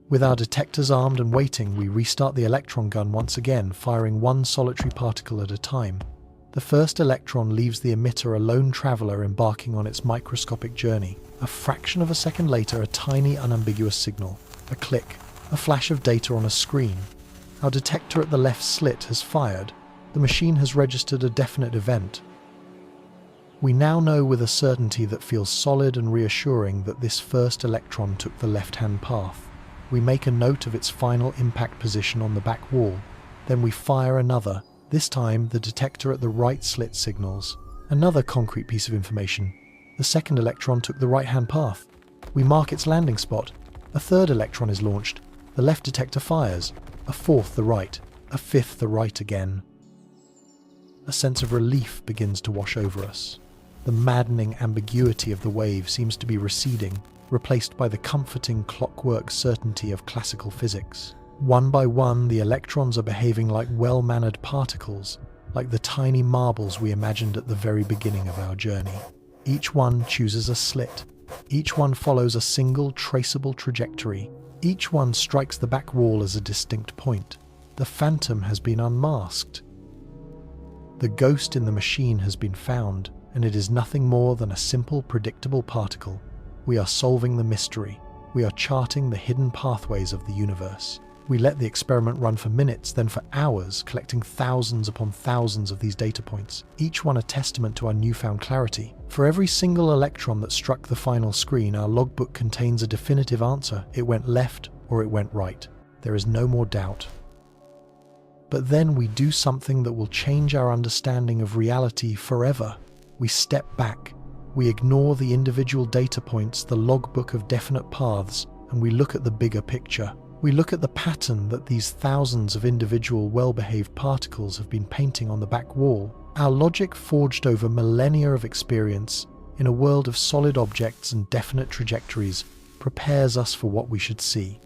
With our detectors armed and waiting, we restart the electron gun once again, firing one solitary particle at a time. The first electron leaves the emitter a lone traveler embarking on its microscopic journey. A fraction of a second later, a tiny, unambiguous signal. A click. A flash of data on a screen. Our detector at the left slit has fired. The machine has registered a definite event. We now know with a certainty that feels solid and reassuring that this first electron took the left-hand path. We make a note of its final impact position on the back wall. Then we fire another. This time, the detector at the right slit signals. Another concrete piece of information. The second electron took the right-hand path. We mark its landing spot. A third electron is launched. The left detector fires. A fourth the right. A fifth the right again. A sense of relief begins to wash over us. The maddening ambiguity of the wave seems to be receding, replaced by the comforting clockwork certainty of classical physics. One by one, the electrons are behaving like well-mannered particles, like the tiny marbles we imagined at the very beginning of our journey. Each one chooses a slit. Each one follows a single traceable trajectory. Each one strikes the back wall as a distinct point. The phantom has been unmasked. The ghost in the machine has been found, and it is nothing more than a simple, predictable particle. We are solving the mystery. We are charting the hidden pathways of the universe. We let the experiment run for minutes, then for hours, collecting thousands upon thousands of these data points, each one a testament to our newfound clarity. For every single electron that struck the final screen, our logbook contains a definitive answer. It went left or it went right. There is no more doubt. But then we do something that will change our understanding of reality forever. We step back. We ignore the individual data points, the logbook of definite paths, and we look at the bigger picture. We look at the pattern that these thousands of individual well-behaved particles have been painting on the back wall. Our logic, forged over millennia of experience in a world of solid objects and definite trajectories, prepares us for what we should see.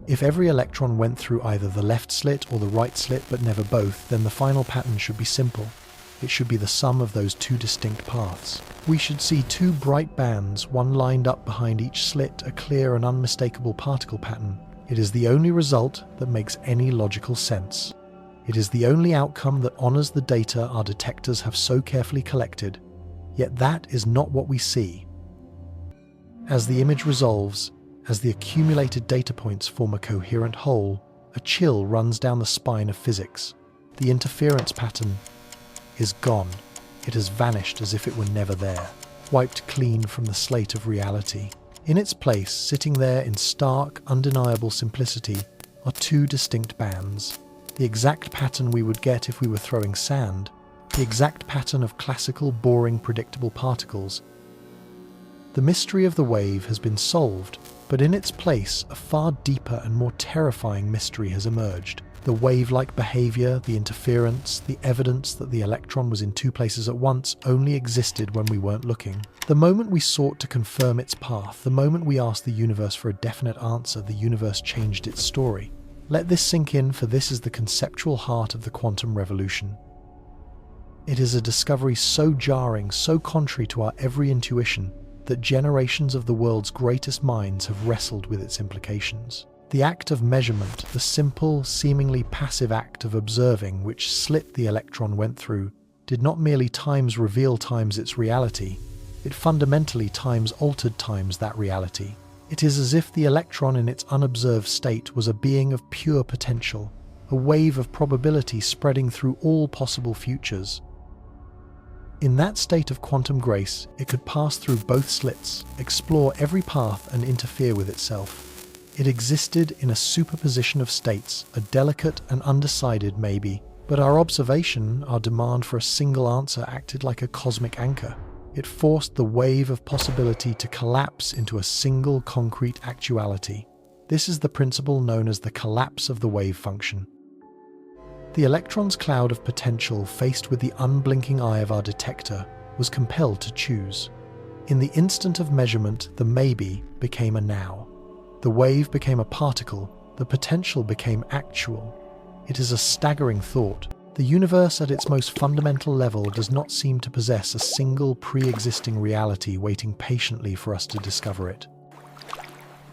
If every electron went through either the left slit or the right slit, but never both, then the final pattern should be simple. It should be the sum of those two distinct paths. We should see two bright bands, one lined up behind each slit, a clear and unmistakable particle pattern. It is the only result that makes any logical sense. It is the only outcome that honors the data our detectors have so carefully collected. Yet that is not what we see. As the image resolves, as the accumulated data points form a coherent whole, a chill runs down the spine of physics. The interference pattern is gone. It has vanished as if it were never there, wiped clean from the slate of reality. In its place, sitting there in stark, undeniable simplicity, are two distinct bands. The exact pattern we would get if we were throwing sand, the exact pattern of classical, boring, predictable particles. The mystery of the wave has been solved, but in its place, a far deeper and more terrifying mystery has emerged. The wave-like behavior, the interference, the evidence that the electron was in two places at once only existed when we weren't looking. The moment we sought to confirm its path, the moment we asked the universe for a definite answer, the universe changed its story. Let this sink in, for this is the conceptual heart of the quantum revolution. It is a discovery so jarring, so contrary to our every intuition, that generations of the world's greatest minds have wrestled with its implications. The act of measurement, the simple, seemingly passive act of observing which slit the electron went through, did not merely times reveal times its reality, it fundamentally times altered times that reality. It is as if the electron in its unobserved state was a being of pure potential, a wave of probability spreading through all possible futures. In that state of quantum grace, it could pass through both slits, explore every path and interfere with itself. It existed in a superposition of states, a delicate and undecided maybe, but our observation, our demand for a single answer acted like a cosmic anchor. It forced the wave of possibility to collapse into a single concrete actuality. This is the principle known as the collapse of the wave function. The electron's cloud of potential, faced with the unblinking eye of our detector, was compelled to choose. In the instant of measurement, the maybe became a now. The wave became a particle, the potential became actual. It is a staggering thought. The universe at its most fundamental level does not seem to possess a single pre-existing reality waiting patiently for us to discover it.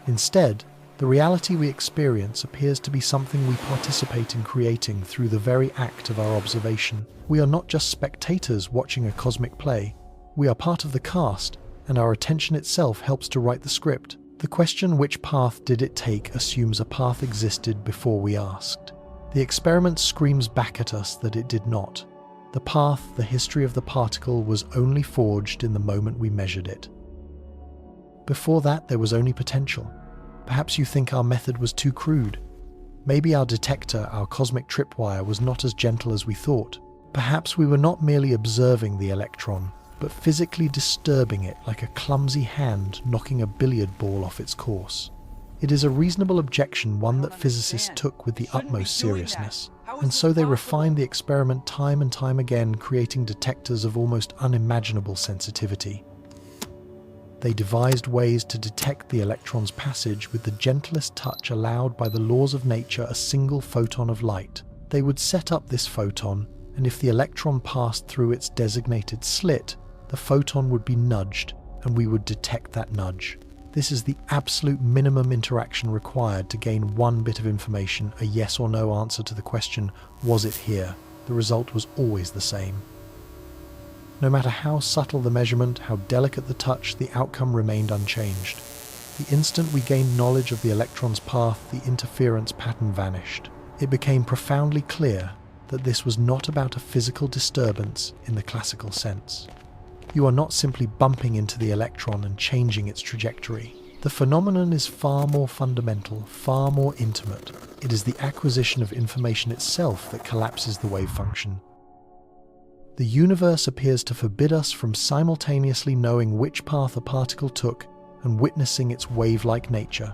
Instead, the reality we experience appears to be something we participate in creating through the very act of our observation. We are not just spectators watching a cosmic play. We are part of the cast, and our attention itself helps to write the script. The question, which path did it take, assumes a path existed before we asked. The experiment screams back at us that it did not. The path, the history of the particle, was only forged in the moment we measured it. Before that, there was only potential. Perhaps you think our method was too crude. Maybe our detector, our cosmic tripwire, was not as gentle as we thought. Perhaps we were not merely observing the electron, but physically disturbing it like a clumsy hand knocking a billiard ball off its course. It is a reasonable objection, one that physicists took with the utmost seriousness, and so they refined the experiment time and time again, creating detectors of almost unimaginable sensitivity. They devised ways to detect the electron's passage with the gentlest touch allowed by the laws of nature, a single photon of light. They would set up this photon, and if the electron passed through its designated slit, the photon would be nudged, and we would detect that nudge. This is the absolute minimum interaction required to gain one bit of information, a yes or no answer to the question, was it here? The result was always the same. No matter how subtle the measurement, how delicate the touch, the outcome remained unchanged. The instant we gained knowledge of the electron's path, the interference pattern vanished. It became profoundly clear that this was not about a physical disturbance in the classical sense. You are not simply bumping into the electron and changing its trajectory. The phenomenon is far more fundamental, far more intimate. It is the acquisition of information itself that collapses the wave function. The universe appears to forbid us from simultaneously knowing which path a particle took and witnessing its wave-like nature.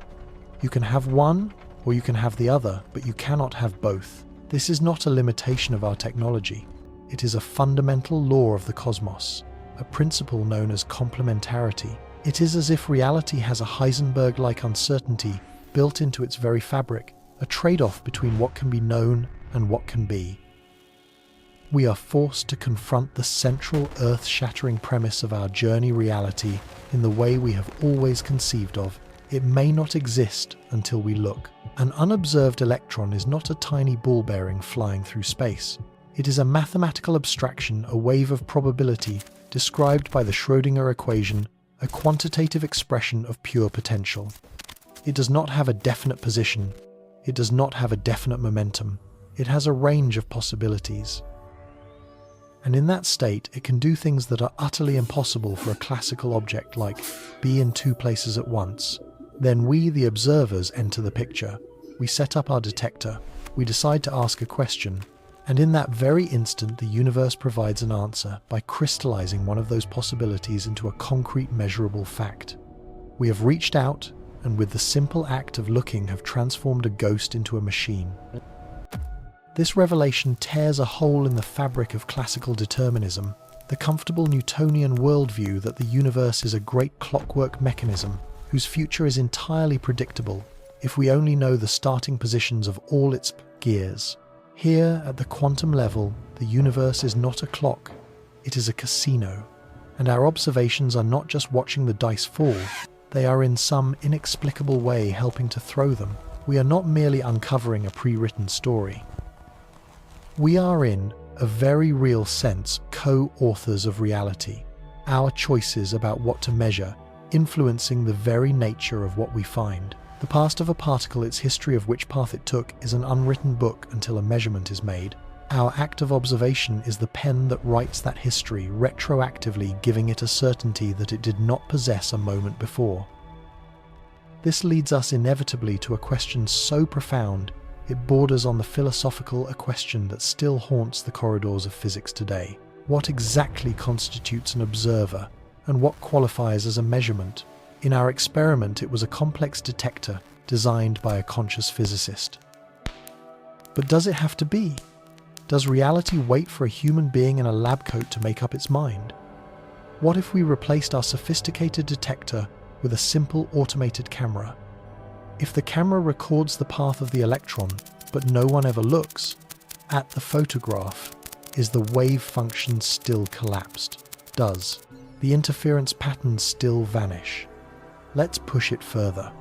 You can have one, or you can have the other, but you cannot have both. This is not a limitation of our technology. It is a fundamental law of the cosmos, a principle known as complementarity. It is as if reality has a Heisenberg-like uncertainty built into its very fabric, a trade-off between what can be known and what can be. We are forced to confront the central earth-shattering premise of our journey reality in the way we have always conceived of. It may not exist until we look. An unobserved electron is not a tiny ball bearing flying through space. It is a mathematical abstraction, a wave of probability described by the Schrödinger equation, a quantitative expression of pure potential. It does not have a definite position. It does not have a definite momentum. It has a range of possibilities. And in that state, it can do things that are utterly impossible for a classical object like be in two places at once. Then we, the observers, enter the picture. We set up our detector. We decide to ask a question. And in that very instant, the universe provides an answer by crystallizing one of those possibilities into a concrete, measurable fact. We have reached out, and with the simple act of looking, have transformed a ghost into a machine. This revelation tears a hole in the fabric of classical determinism, the comfortable Newtonian worldview that the universe is a great clockwork mechanism whose future is entirely predictable if we only know the starting positions of all its gears. Here, at the quantum level, the universe is not a clock, it is a casino, and our observations are not just watching the dice fall, they are in some inexplicable way helping to throw them. We are not merely uncovering a pre-written story. We are, in a very real sense, co-authors of reality, our choices about what to measure, influencing the very nature of what we find. The past of a particle, its history of which path it took, is an unwritten book until a measurement is made. Our act of observation is the pen that writes that history, retroactively giving it a certainty that it did not possess a moment before. This leads us inevitably to a question so profound it borders on the philosophical, a question that still haunts the corridors of physics today. What exactly constitutes an observer, and what qualifies as a measurement? In our experiment, it was a complex detector designed by a conscious physicist. But does it have to be? Does reality wait for a human being in a lab coat to make up its mind? What if we replaced our sophisticated detector with a simple automated camera? If the camera records the path of the electron, but no one ever looks at the photograph, is the wave function still collapsed? Does the interference patterns still vanish? Let's push it further.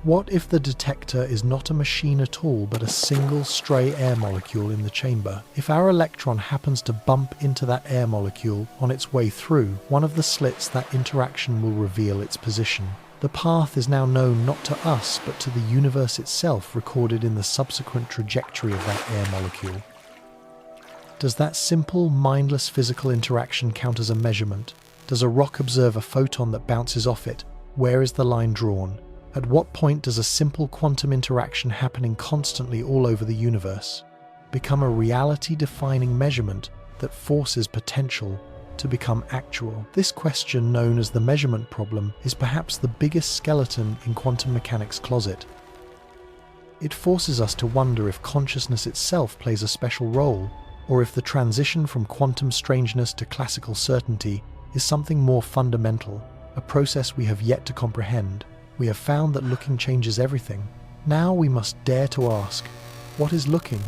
What if the detector is not a machine at all, but a single stray air molecule in the chamber? If our electron happens to bump into that air molecule on its way through one of the slits, that interaction will reveal its position. The path is now known not to us, but to the universe itself, recorded in the subsequent trajectory of that air molecule. Does that simple, mindless physical interaction count as a measurement? Does a rock observe a photon that bounces off it? Where is the line drawn? At what point does a simple quantum interaction happening constantly all over the universe become a reality-defining measurement that forces potential to become actual? This question, known as the measurement problem, is perhaps the biggest skeleton in quantum mechanics' closet. It forces us to wonder if consciousness itself plays a special role, or if the transition from quantum strangeness to classical certainty is something more fundamental, a process we have yet to comprehend. We have found that looking changes everything. Now we must dare to ask, what is looking?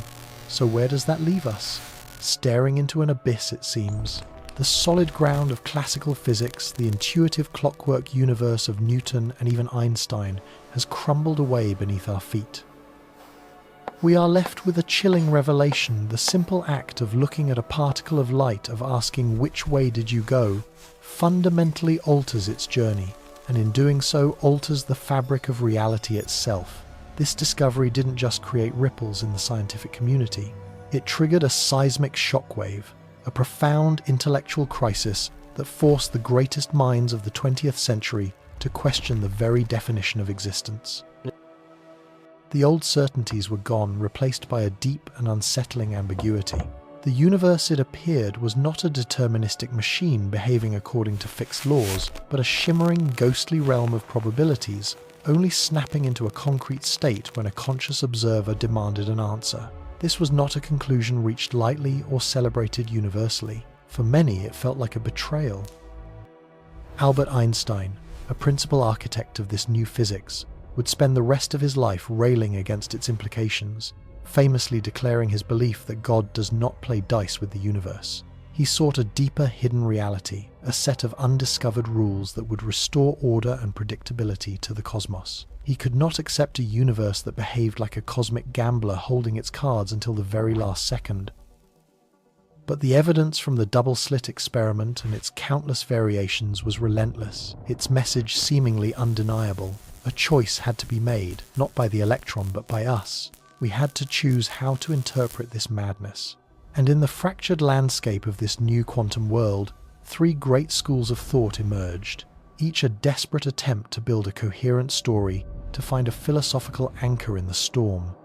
So where does that leave us? Staring into an abyss, it seems. The solid ground of classical physics, the intuitive clockwork universe of Newton and even Einstein, has crumbled away beneath our feet. We are left with a chilling revelation. The simple act of looking at a particle of light, of asking which way did you go, fundamentally alters its journey, and in doing so alters the fabric of reality itself. This discovery didn't just create ripples in the scientific community. It triggered a seismic shockwave, a profound intellectual crisis that forced the greatest minds of the 20th century to question the very definition of existence. The old certainties were gone, replaced by a deep and unsettling ambiguity. The universe, it appeared, was not a deterministic machine behaving according to fixed laws, but a shimmering, ghostly realm of probabilities, only snapping into a concrete state when a conscious observer demanded an answer. This was not a conclusion reached lightly or celebrated universally. For many, it felt like a betrayal. Albert Einstein, a principal architect of this new physics, would spend the rest of his life railing against its implications, famously declaring his belief that God does not play dice with the universe. He sought a deeper hidden reality, a set of undiscovered rules that would restore order and predictability to the cosmos. He could not accept a universe that behaved like a cosmic gambler holding its cards until the very last second. But the evidence from the Double-Slit Experiment and its countless variations was relentless, its message seemingly undeniable. A choice had to be made, not by the electron but by us. We had to choose how to interpret this madness. And in the fractured landscape of this new quantum world, three great schools of thought emerged, each a desperate attempt to build a coherent story, to find a philosophical anchor in the storm.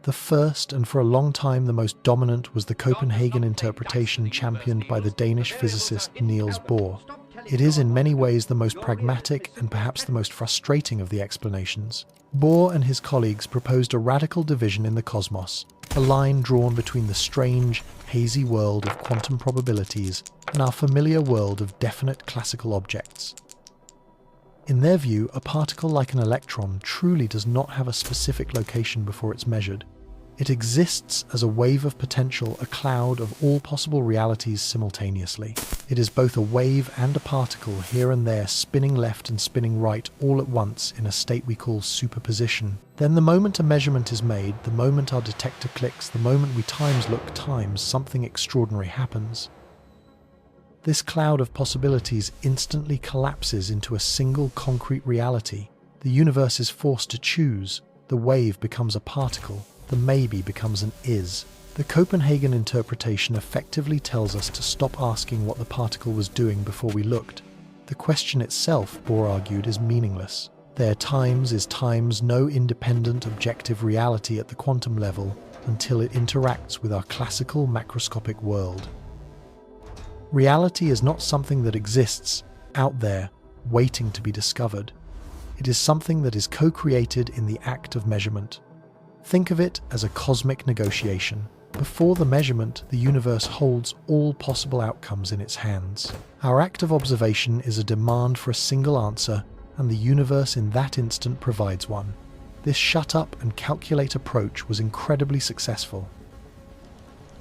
The first, and for a long time the most dominant, was the Copenhagen interpretation championed by the Danish physicist Niels Bohr. It is in many ways the most pragmatic and perhaps the most frustrating of the explanations. Bohr and his colleagues proposed a radical division in the cosmos, a line drawn between the strange, hazy world of quantum probabilities and our familiar world of definite classical objects. In their view, a particle like an electron truly does not have a specific location before it's measured. It exists as a wave of potential, a cloud of all possible realities simultaneously. It is both a wave and a particle here and there, spinning left and spinning right all at once in a state we call superposition. Then the moment a measurement is made, the moment our detector clicks, the moment we times something extraordinary happens. This cloud of possibilities instantly collapses into a single concrete reality. The universe is forced to choose. The wave becomes a particle. The maybe becomes an is. The Copenhagen interpretation effectively tells us to stop asking what the particle was doing before we looked. The question itself, Bohr argued, is meaningless. There is times no independent objective reality at the quantum level until it interacts with our classical macroscopic world. Reality is not something that exists out there, waiting to be discovered. It is something that is co-created in the act of measurement. Think of it as a cosmic negotiation. Before the measurement, the universe holds all possible outcomes in its hands. Our act of observation is a demand for a single answer, and the universe in that instant provides one. This shut up and calculate approach was incredibly successful.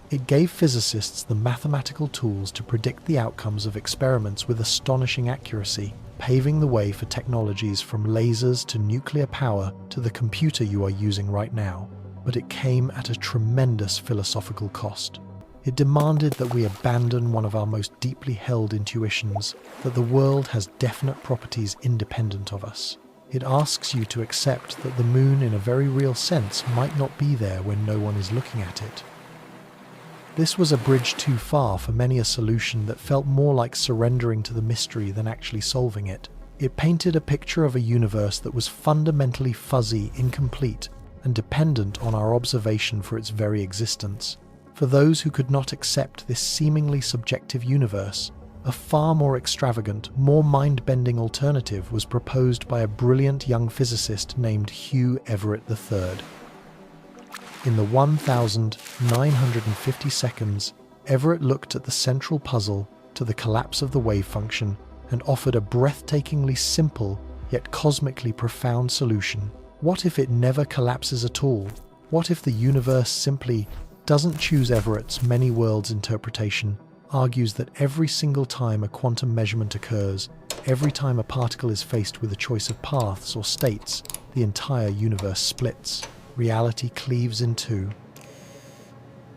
It gave physicists the mathematical tools to predict the outcomes of experiments with astonishing accuracy, paving the way for technologies from lasers to nuclear power to the computer you are using right now. But it came at a tremendous philosophical cost. It demanded that we abandon one of our most deeply held intuitions, that the world has definite properties independent of us. It asks you to accept that the moon, in a very real sense, might not be there when no one is looking at it. This was a bridge too far for many a solution that felt more like surrendering to the mystery than actually solving it. It painted a picture of a universe that was fundamentally fuzzy, incomplete, and dependent on our observation for its very existence. For those who could not accept this seemingly subjective universe, a far more extravagant, more mind-bending alternative was proposed by a brilliant young physicist named Hugh Everett III. In the 1,950 seconds, Everett looked at the central puzzle to the collapse of the wave function and offered a breathtakingly simple yet cosmically profound solution. What if it never collapses at all? What if the universe simply doesn't choose? Everett's many worlds interpretation argues that every single time a quantum measurement occurs, every time a particle is faced with a choice of paths or states, the entire universe splits. Reality cleaves in two.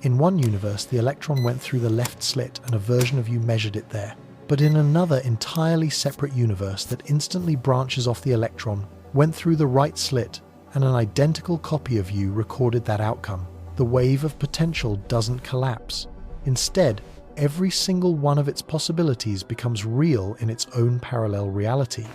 In one universe, the electron went through the left slit and a version of you measured it there. But in another entirely separate universe that instantly branches off the electron, went through the right slit, and an identical copy of you recorded that outcome. The wave of potential doesn't collapse. Instead, every single one of its possibilities becomes real in its own parallel reality.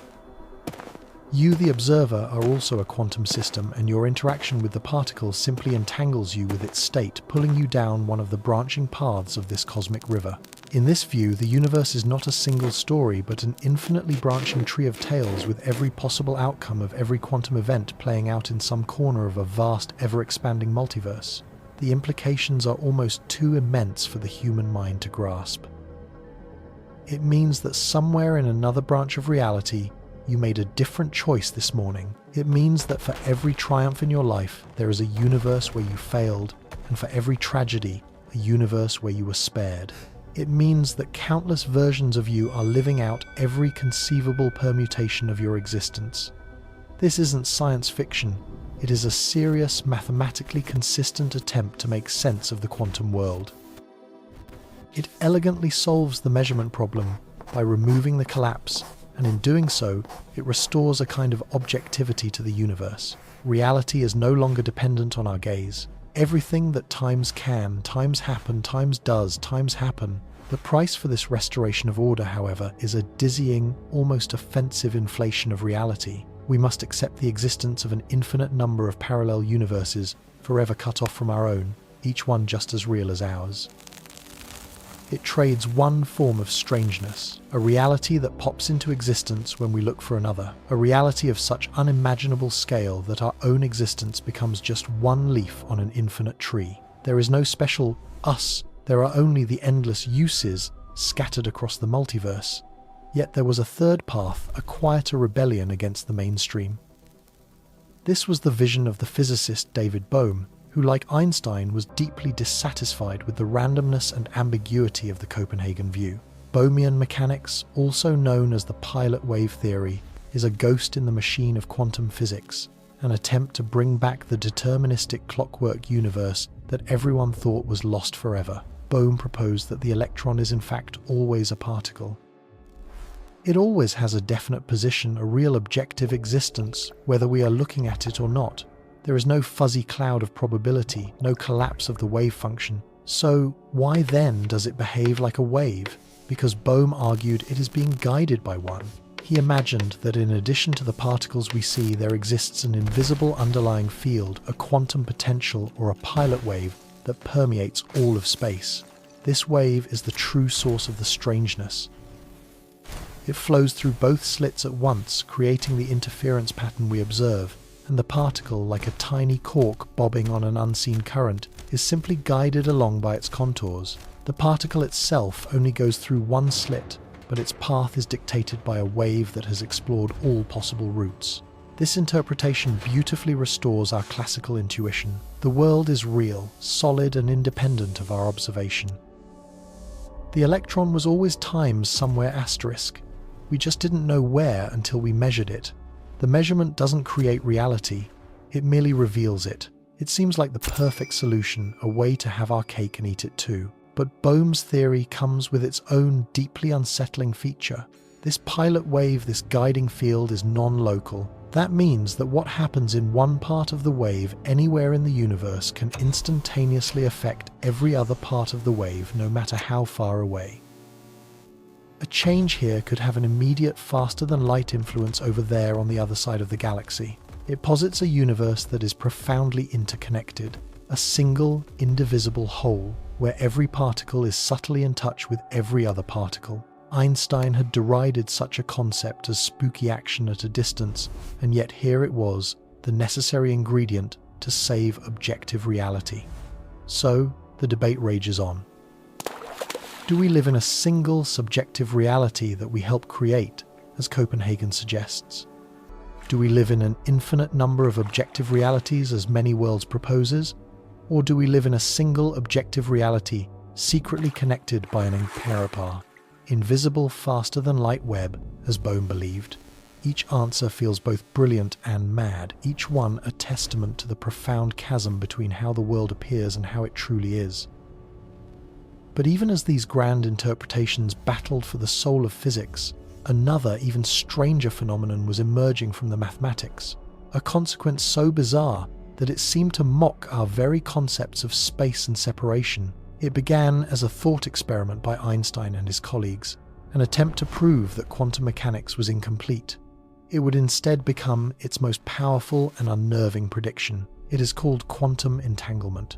You, the observer, are also a quantum system, and your interaction with the particle simply entangles you with its state, pulling you down one of the branching paths of this cosmic river. In this view, the universe is not a single story, but an infinitely branching tree of tales, with every possible outcome of every quantum event playing out in some corner of a vast, ever-expanding multiverse. The implications are almost too immense for the human mind to grasp. It means that somewhere in another branch of reality, you made a different choice this morning. It means that for every triumph in your life, there is a universe where you failed, and for every tragedy, a universe where you were spared. It means that countless versions of you are living out every conceivable permutation of your existence. This isn't science fiction. It is a serious, mathematically consistent attempt to make sense of the quantum world. It elegantly solves the measurement problem by removing the collapse, and in doing so, it restores a kind of objectivity to the universe. Reality is no longer dependent on our gaze. Everything that times can, times happen, times does, times happen. The price for this restoration of order, however, is a dizzying, almost offensive inflation of reality. We must accept the existence of an infinite number of parallel universes, forever cut off from our own, each one just as real as ours. It trades one form of strangeness, a reality that pops into existence when we look for another, a reality of such unimaginable scale that our own existence becomes just one leaf on an infinite tree. There is no special us, there are only the endless uses scattered across the multiverse. Yet there was a third path, a quieter rebellion against the mainstream. This was the vision of the physicist David Bohm, who, like Einstein, was deeply dissatisfied with the randomness and ambiguity of the Copenhagen view. Bohmian mechanics, also known as the pilot wave theory, is a ghost in the machine of quantum physics, an attempt to bring back the deterministic clockwork universe that everyone thought was lost forever. Bohm proposed that the electron is in fact always a particle. It always has a definite position, a real objective existence, whether we are looking at it or not. There is no fuzzy cloud of probability, no collapse of the wave function. So why then does it behave like a wave? Because Bohm argued it is being guided by one. He imagined that in addition to the particles we see, there exists an invisible underlying field, a quantum potential or a pilot wave that permeates all of space. This wave is the true source of the strangeness. It flows through both slits at once, creating the interference pattern we observe, and the particle, like a tiny cork bobbing on an unseen current, is simply guided along by its contours. The particle itself only goes through one slit, but its path is dictated by a wave that has explored all possible routes. This interpretation beautifully restores our classical intuition. The world is real, solid and independent of our observation. The electron was always times somewhere asterisk. We just didn't know where until we measured it. The measurement doesn't create reality, it merely reveals it. It seems like the perfect solution, a way to have our cake and eat it too. But Bohm's theory comes with its own deeply unsettling feature. This pilot wave, this guiding field, is non-local. That means that what happens in one part of the wave anywhere in the universe can instantaneously affect every other part of the wave, no matter how far away. A change here could have an immediate faster-than-light influence over there on the other side of the galaxy. It posits a universe that is profoundly interconnected, a single, indivisible whole, where every particle is subtly in touch with every other particle. Einstein had derided such a concept as spooky action at a distance, and yet here it was, the necessary ingredient to save objective reality. So, the debate rages on. Do we live in a single subjective reality that we help create, as Copenhagen suggests? Do we live in an infinite number of objective realities, as Many Worlds proposes? Or do we live in a single objective reality, secretly connected by an imperipar, invisible faster-than-light web, as Bohm believed? Each answer feels both brilliant and mad, each one a testament to the profound chasm between how the world appears and how it truly is. But even as these grand interpretations battled for the soul of physics, another, even stranger phenomenon was emerging from the mathematics, a consequence so bizarre that it seemed to mock our very concepts of space and separation. It began as a thought experiment by Einstein and his colleagues, an attempt to prove that quantum mechanics was incomplete. It would instead become its most powerful and unnerving prediction. It is called quantum entanglement.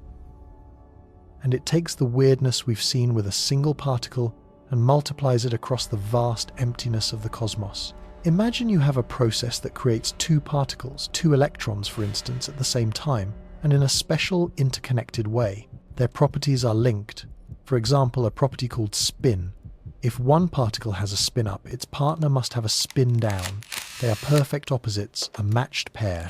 And it takes the weirdness we've seen with a single particle and multiplies it across the vast emptiness of the cosmos. Imagine you have a process that creates two particles, two electrons for instance, at the same time, and in a special interconnected way. Their properties are linked. For example, a property called spin. If one particle has a spin up, its partner must have a spin down. They are perfect opposites, a matched pair.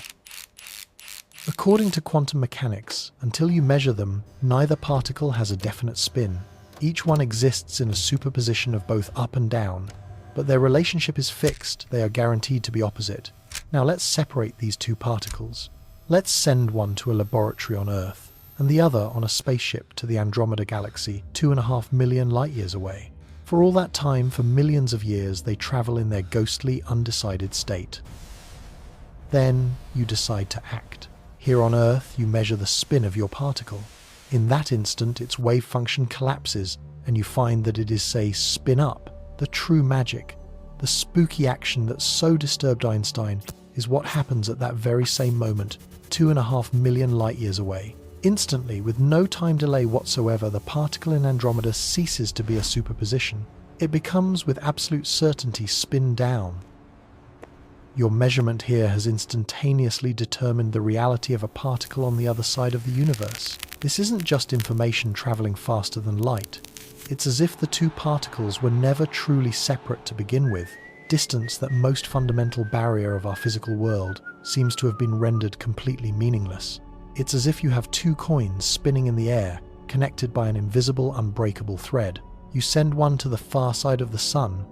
According to quantum mechanics, until you measure them, neither particle has a definite spin. Each one exists in a superposition of both up and down, but their relationship is fixed, they are guaranteed to be opposite. Now let's separate these two particles. Let's send one to a laboratory on Earth, and the other on a spaceship to the Andromeda galaxy, 2.5 million light-years away. For all that time, for millions of years, they travel in their ghostly, undecided state. Then you decide to act. Here on Earth, you measure the spin of your particle. In that instant, its wave function collapses, and you find that it is, say, spin up. The true magic, the spooky action that so disturbed Einstein, is what happens at that very same moment, 2.5 million light-years away. Instantly, with no time delay whatsoever, the particle in Andromeda ceases to be a superposition. It becomes, with absolute certainty, spin down. Your measurement here has instantaneously determined the reality of a particle on the other side of the universe. This isn't just information traveling faster than light. It's as if the two particles were never truly separate to begin with. Distance, that most fundamental barrier of our physical world, seems to have been rendered completely meaningless. It's as if you have two coins spinning in the air, connected by an invisible, unbreakable thread. You send one to the far side of the sun.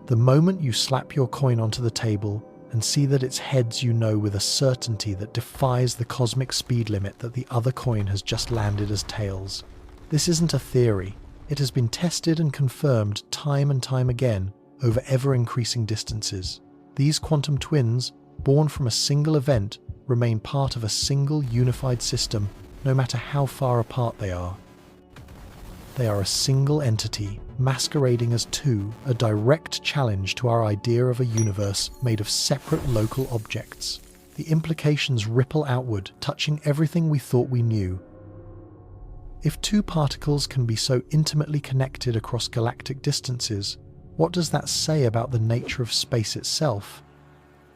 The moment you slap your coin onto the table and see that it's heads, you know with a certainty that defies the cosmic speed limit that the other coin has just landed as tails. This isn't a theory. It has been tested and confirmed time and time again over ever-increasing distances. These quantum twins, born from a single event, remain part of a single unified system, no matter how far apart they are. They are a single entity, masquerading as two, a direct challenge to our idea of a universe made of separate local objects. The implications ripple outward, touching everything we thought we knew. If two particles can be so intimately connected across galactic distances, what does that say about the nature of space itself?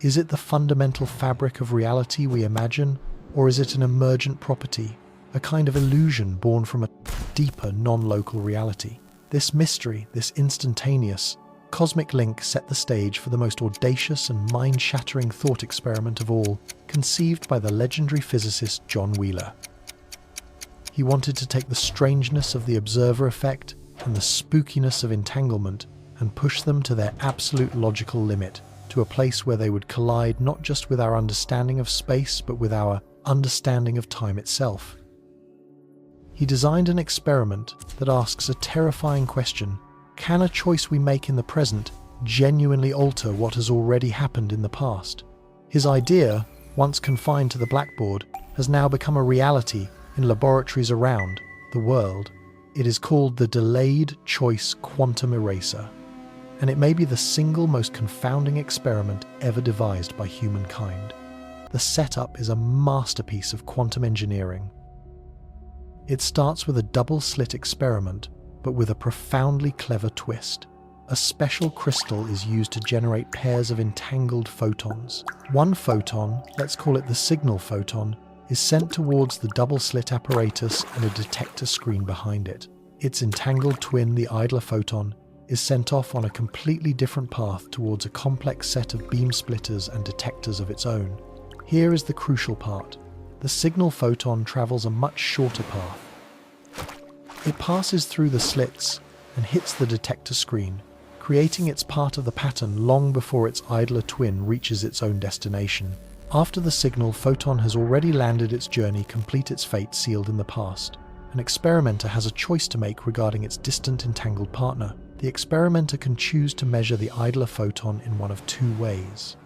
Is it the fundamental fabric of reality we imagine, or is it an emergent property, a kind of illusion born from a deeper, non-local reality? This mystery, this instantaneous, cosmic link set the stage for the most audacious and mind-shattering thought experiment of all, conceived by the legendary physicist John Wheeler. He wanted to take the strangeness of the observer effect and the spookiness of entanglement and push them to their absolute logical limit, to a place where they would collide not just with our understanding of space, but with our understanding of time itself. He designed an experiment that asks a terrifying question: can a choice we make in the present genuinely alter what has already happened in the past? His idea, once confined to the blackboard, has now become a reality in laboratories around the world. It is called the Delayed Choice Quantum Eraser, and it may be the single most confounding experiment ever devised by humankind. The setup is a masterpiece of quantum engineering. It starts with a double-slit experiment, but with a profoundly clever twist. A special crystal is used to generate pairs of entangled photons. One photon, let's call it the signal photon, is sent towards the double-slit apparatus and a detector screen behind it. Its entangled twin, the idler photon, is sent off on a completely different path towards a complex set of beam splitters and detectors of its own. Here is the crucial part. The signal photon travels a much shorter path. It passes through the slits and hits the detector screen, creating its part of the pattern long before its idler twin reaches its own destination. After the signal photon has already landed its journey, complete its fate sealed in the past. An experimenter has a choice to make regarding its distant entangled partner. The experimenter can choose to measure the idler photon in one of two ways.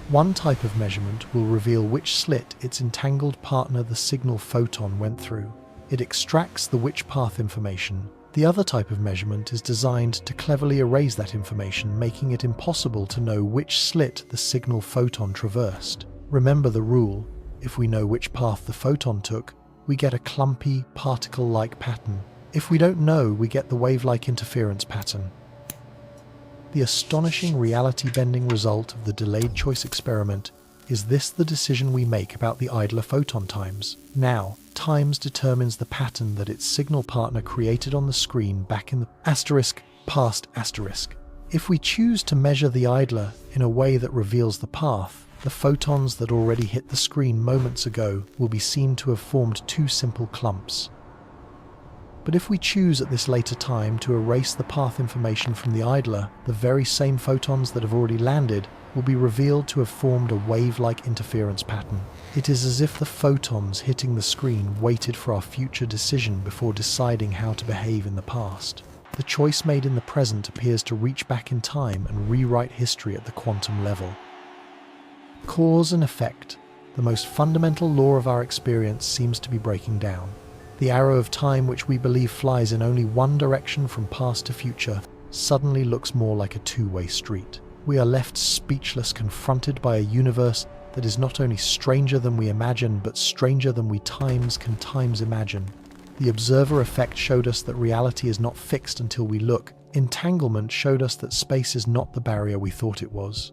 One type of measurement will reveal which slit its entangled partner, the signal photon, went through. It extracts the which path information. The other type of measurement is designed to cleverly erase that information, making it impossible to know which slit the signal photon traversed. Remember the rule: if we know which path the photon took, we get a clumpy, particle-like pattern. If we don't know, we get the wave-like interference pattern. The astonishing reality-bending result of the delayed choice experiment is this: the decision we make about the idler photon times. Now, times determines the pattern that its signal partner created on the screen back in the past. If we choose to measure the idler in a way that reveals the path, the photons that already hit the screen moments ago will be seen to have formed two simple clumps. But if we choose at this later time to erase the path information from the idler, the very same photons that have already landed will be revealed to have formed a wave-like interference pattern. It is as if the photons hitting the screen waited for our future decision before deciding how to behave in the past. The choice made in the present appears to reach back in time and rewrite history at the quantum level. Cause and effect, the most fundamental law of our experience, seems to be breaking down. The arrow of time, which we believe flies in only one direction from past to future, suddenly looks more like a two-way street. We are left speechless, confronted by a universe that is not only stranger than we imagine, but stranger than we can times imagine. The observer effect showed us that reality is not fixed until we look. Entanglement showed us that space is not the barrier we thought it was.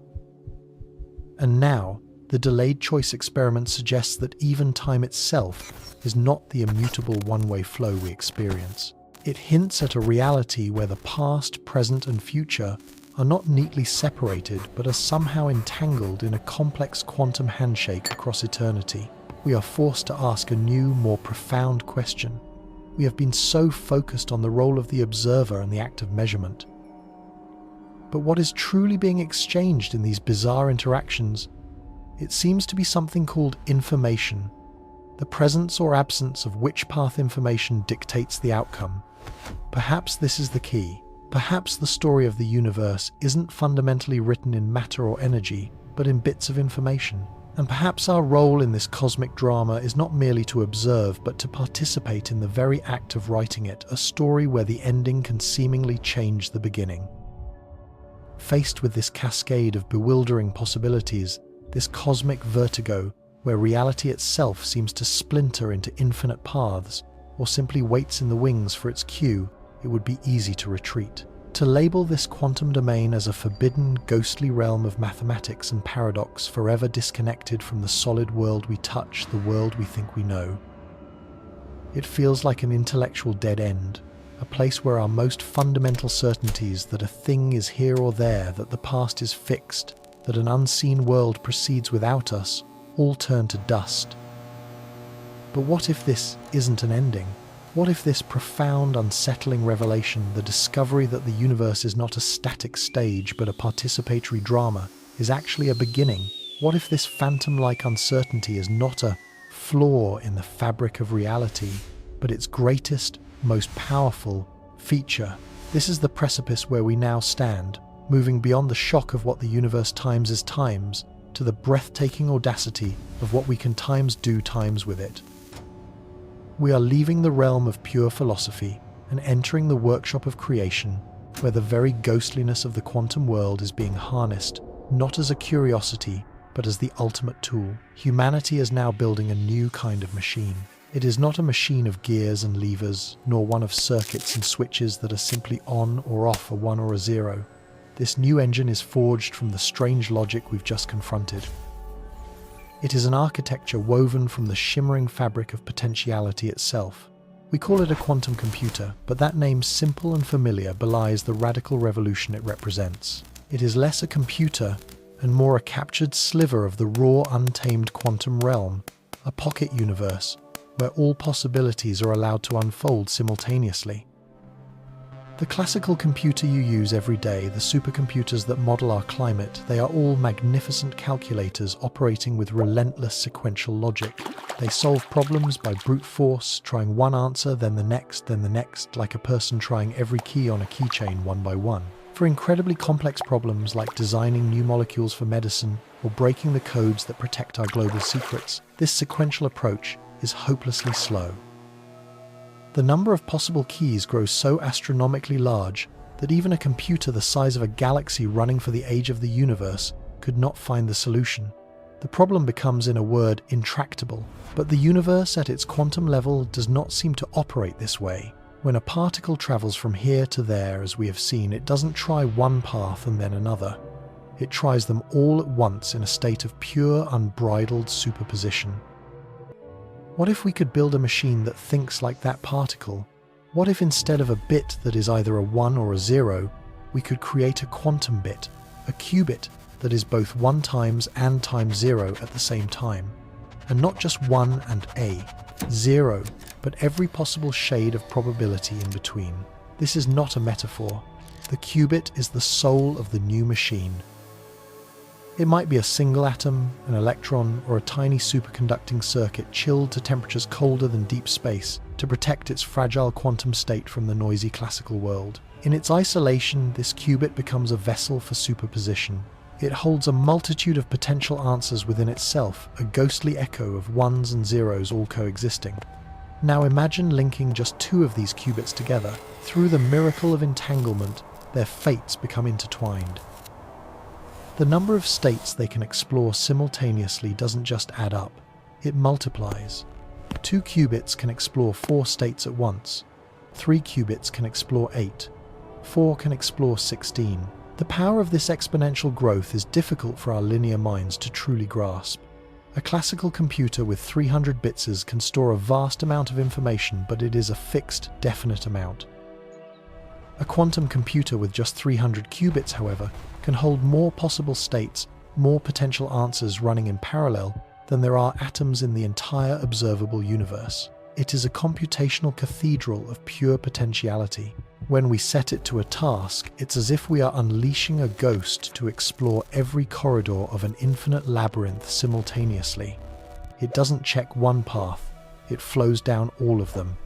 And now, the delayed choice experiment suggests that even time itself is not the immutable one-way flow we experience. It hints at a reality where the past, present, and future are not neatly separated, but are somehow entangled in a complex quantum handshake across eternity. We are forced to ask a new, more profound question. We have been so focused on the role of the observer and the act of measurement. But what is truly being exchanged in these bizarre interactions? It seems to be something called information, the presence or absence of which path information dictates the outcome. Perhaps this is the key. Perhaps the story of the universe isn't fundamentally written in matter or energy, but in bits of information. And perhaps our role in this cosmic drama is not merely to observe, but to participate in the very act of writing it, a story where the ending can seemingly change the beginning. Faced with this cascade of bewildering possibilities, this cosmic vertigo, where reality itself seems to splinter into infinite paths, or simply waits in the wings for its cue, it would be easy to retreat. To label this quantum domain as a forbidden, ghostly realm of mathematics and paradox, forever disconnected from the solid world we touch, the world we think we know. It feels like an intellectual dead end, a place where our most fundamental certainties that a thing is here or there, that the past is fixed, that an unseen world proceeds without us, all turn to dust. But what if this isn't an ending? What if this profound, unsettling revelation, the discovery that the universe is not a static stage but a participatory drama, is actually a beginning? What if this phantom-like uncertainty is not a flaw in the fabric of reality, but its greatest, most powerful feature? This is the precipice where we now stand, moving beyond the shock of what the universe times is times, to the breathtaking audacity of what we can times do times with it. We are leaving the realm of pure philosophy and entering the workshop of creation, where the very ghostliness of the quantum world is being harnessed, not as a curiosity, but as the ultimate tool. Humanity is now building a new kind of machine. It is not a machine of gears and levers, nor one of circuits and switches that are simply on or off, a 1 or a 0. This new engine is forged from the strange logic we've just confronted. It is an architecture woven from the shimmering fabric of potentiality itself. We call it a quantum computer, but that name, simple and familiar, belies the radical revolution it represents. It is less a computer and more a captured sliver of the raw, untamed quantum realm, a pocket universe where all possibilities are allowed to unfold simultaneously. The classical computer you use every day, the supercomputers that model our climate, they are all magnificent calculators operating with relentless sequential logic. They solve problems by brute force, trying one answer, then the next, like a person trying every key on a keychain one by one. For incredibly complex problems like designing new molecules for medicine or breaking the codes that protect our global secrets, this sequential approach is hopelessly slow. The number of possible keys grows so astronomically large that even a computer the size of a galaxy running for the age of the universe could not find the solution. The problem becomes, in a word, intractable. But the universe at its quantum level does not seem to operate this way. When a particle travels from here to there, as we have seen, it doesn't try one path and then another. It tries them all at once in a state of pure, unbridled superposition. What if we could build a machine that thinks like that particle? What if instead of a bit that is either a 1 or a 0, we could create a quantum bit, a qubit that is both 1 times and times 0 at the same time? And not just 1 and a, 0, but every possible shade of probability in between. This is not a metaphor. The qubit is the soul of the new machine. It might be a single atom, an electron, or a tiny superconducting circuit chilled to temperatures colder than deep space to protect its fragile quantum state from the noisy classical world. In its isolation, this qubit becomes a vessel for superposition, It holds a multitude of potential answers within itself, a ghostly echo of ones and zeros all coexisting. Now imagine linking just two of these qubits together. Through the miracle of entanglement, their fates become intertwined. The number of states they can explore simultaneously doesn't just add up, it multiplies. 2 qubits can explore 4 states at once. 3 qubits can explore 8. 4 can explore 16. The power of this exponential growth is difficult for our linear minds to truly grasp. A classical computer with 300 bits can store a vast amount of information, but it is a fixed, definite amount. A quantum computer with just 300 qubits, however, can hold more possible states, more potential answers running in parallel than there are atoms in the entire observable universe. It is a computational cathedral of pure potentiality. When we set it to a task, it's as if we are unleashing a ghost to explore every corridor of an infinite labyrinth simultaneously. It doesn't check one path, it flows down all of them.